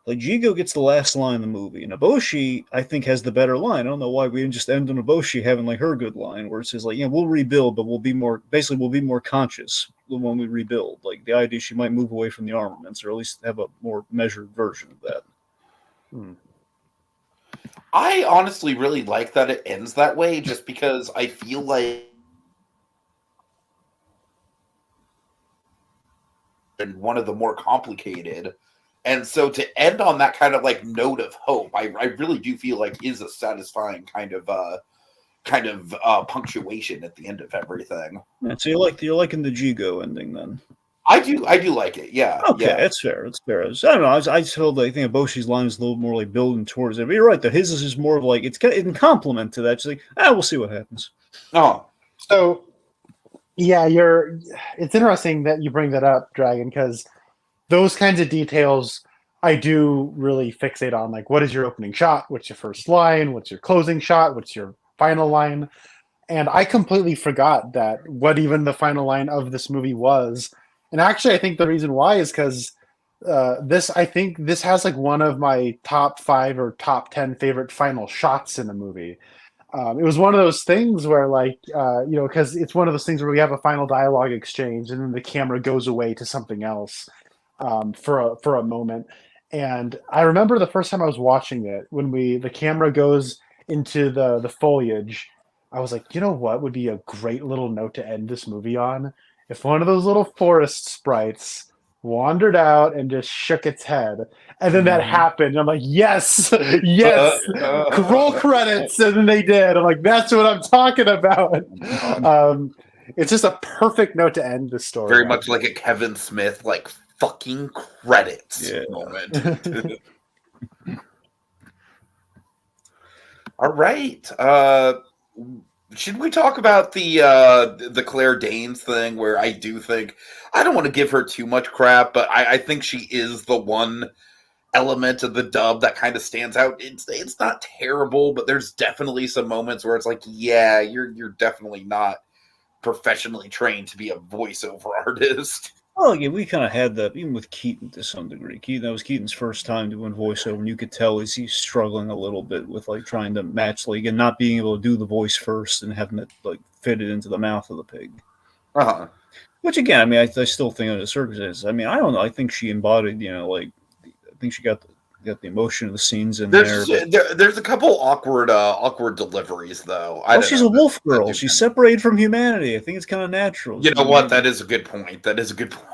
Like Jigo gets the last line in the movie, and Eboshi I think has the better line. I don't know why we didn't just end on Eboshi having like her good line, where it says like, we'll rebuild, but we'll be more conscious when we rebuild. Like the idea she might move away from the armaments, or at least have a more measured version of that. I honestly really like that it ends that way, just because I feel like and one of the more complicated. And so to end on that kind of like note of hope, I really do feel like is a satisfying kind of punctuation at the end of everything. Yeah, so you're liking the Jigo ending then? I do like it. Yeah. Okay, Yeah. that's fair. That's fair. I don't know. I feel like I think Boshi's line is a little more like building towards it. But you're right. Though his is just more of like it's kind of in compliment to that. Just like we'll see what happens. Oh. So yeah, it's interesting that you bring that up, Dragon, because those kinds of details I do really fixate on. Like, what is your opening shot? What's your first line? What's your closing shot? What's your final line? And I completely forgot that what even the final line of this movie was. And actually, I think the reason why is because I think this has like one of my top 5 or top 10 favorite final shots in the movie. It was one of those things where, like, because it's one of those things where we have a final dialogue exchange, and then the camera goes away to something else for a moment. And I remember the first time I was watching it, when the camera goes into the foliage, I was like, you know what would be a great little note to end this movie on? If one of those little forest sprites wandered out and just shook its head. And then that happened. I'm like, yes, yes, roll credits. And then they did. I'm like, that's what I'm talking about. It's just a perfect note to end the story. Very much like a Kevin Smith, like, fucking credits moment. All right. Should we talk about the Claire Danes thing, where I do think, I don't want to give her too much crap, but I think she is the one element of the dub that kind of stands out. It's not terrible, but there's definitely some moments where it's like, yeah, you're definitely not professionally trained to be a voiceover artist. Well, yeah, we kind of had that even with Keaton to some degree. That was Keaton's first time doing voiceover, and you could tell he's struggling a little bit with like trying to match, like, and not being able to do the voice first and having it like fit it into the mouth of the pig. Which again, I mean, I still think under the circumstances, I mean, I don't know. I think she embodied, I think she got the emotion of the scenes in there. There's a couple awkward deliveries though. She's a wolf girl. She's separated from humanity. I think it's kind of natural. You know what? That is a good point.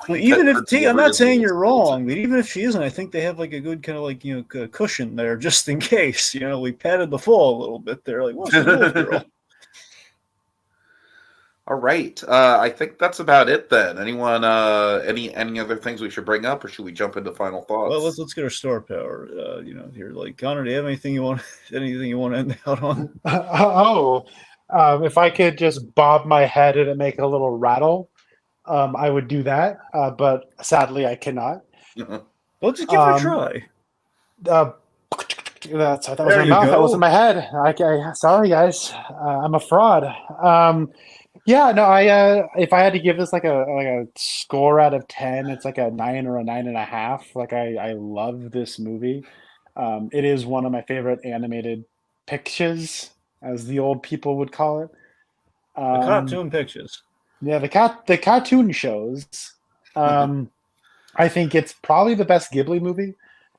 Well, even if I'm not saying you're wrong, but even if she isn't, I think they have like a good kind of like cushion there just in case. We padded the fall a little bit there. Like, well, she's a wolf girl. All right. I think that's about it then. Anyone, any other things we should bring up, or should we jump into final thoughts? Well, let's get our star power. Here, like, Conner, do you have anything you want to end out on? If I could just bob my head and make a little rattle, I would do that. But sadly, I cannot. Well, just give it a try. That was my mouth. That wasn't my head. Sorry, guys. I'm a fraud. Yeah, no, if I had to give this like a score out of 10, it's like a 9 or a 9.5. Like I love this movie. It is one of my favorite animated pictures, as the old people would call it. The cartoon pictures. Yeah, the cartoon shows. I think it's probably the best Ghibli movie.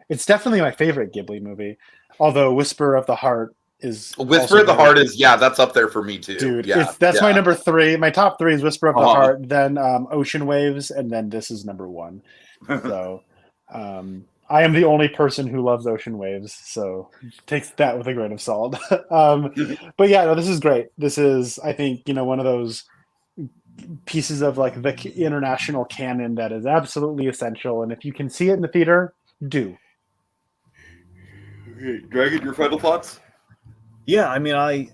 It's definitely my favorite Ghibli movie. Although Whisper of the Heart is that's up there for me too, dude. That's my number 3. My top 3 is Whisper of the Heart, then Ocean Waves, and then this is number 1. So I am the only person who loves Ocean Waves, so takes that with a grain of salt. But yeah, no, this is great. This is, I think, one of those pieces of like the international canon that is absolutely essential, and if you can see it in the theater, do. Okay, Dragon, your final thoughts? Yeah, I mean, I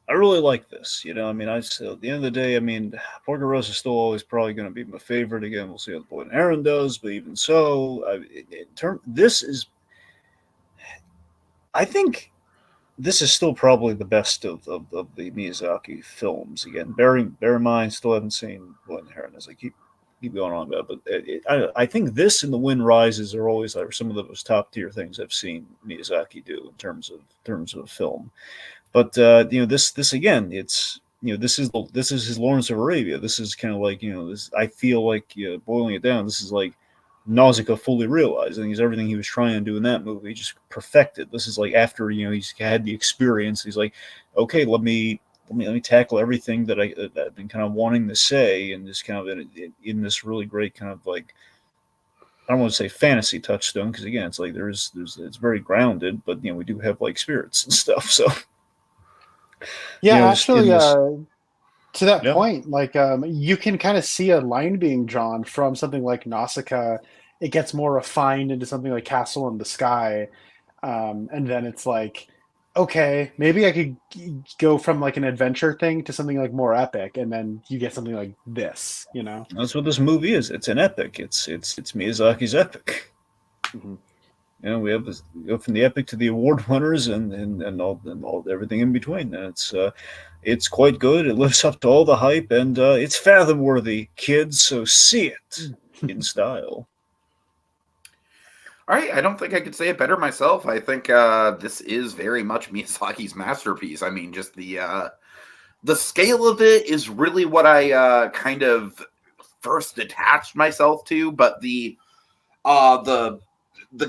really like this. At the end of the day, I mean, Porco Rosso is still always probably going to be my favorite. Again, we'll see how the Boy and Heron does, but even so, I think this is still probably the best of the Miyazaki films. Again, bear in mind, still haven't seen Boy and Heron as I keep going on about, but I think this and The Wind Rises are always some of those top tier things I've seen Miyazaki do in terms of film. But this again, it's this is his Lawrence of Arabia. This is kind of like this. I feel like boiling it down, this is like Nausicaa fully realized. I think everything he was trying to do in that movie, just perfected. This is like after he's had the experience. He's like, okay, let me tackle everything that I've been kind of wanting to say, and just kind of in this really great kind of like, I don't want to say fantasy touchstone, because again, it's like there's it's very grounded, but we do have like spirits and stuff. So yeah, actually, To that Yeah. point, like you can kind of see a line being drawn from something like Nausicaa. It gets more refined into something like Castle in the Sky, and then it's like, okay, maybe I could go from like an adventure thing to something like more epic, and then you get something like this, you know? That's what this movie is. It's an epic. It's Miyazaki's epic. Mhm. You know, we go from the epic to the award winners and all everything in between. And it's quite good. It lives up to all the hype, and it's fathom worthy, kids. So see it in style. All right, I don't think I could say it better myself. I think this is very much Miyazaki's masterpiece. I mean, just the scale of it is really what I kind of first attached myself to, but the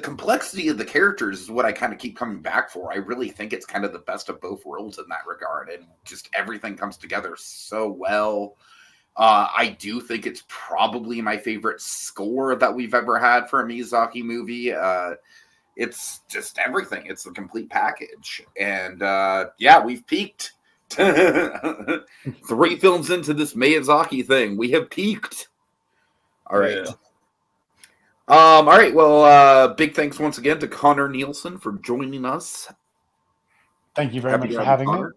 complexity of the characters is what I kind of keep coming back for. I really think it's kind of the best of both worlds in that regard, and just everything comes together so well. I do think it's probably my favorite score that we've ever had for a Miyazaki movie. It's just everything. It's the complete package. And yeah, we've peaked. 3 films into this Miyazaki thing. We have peaked. All right. Yeah. All right. Well, big thanks once again to Conner Nielsen for joining us. Thank you very Happy much to for have you, having me. Conner.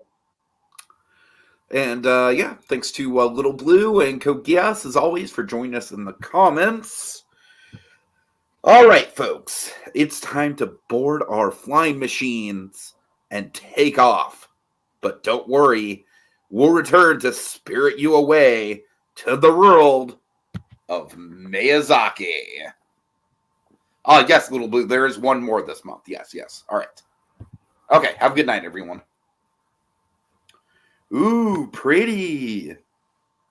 And yeah, thanks to Little Blue and Kogias, as always, for joining us in the comments. All right, folks, it's time to board our flying machines and take off. But don't worry, we'll return to spirit you away to the world of Miyazaki. Yes, Little Blue, there is one more this month. Yes. All right. Okay, have a good night, everyone. Ooh, pretty.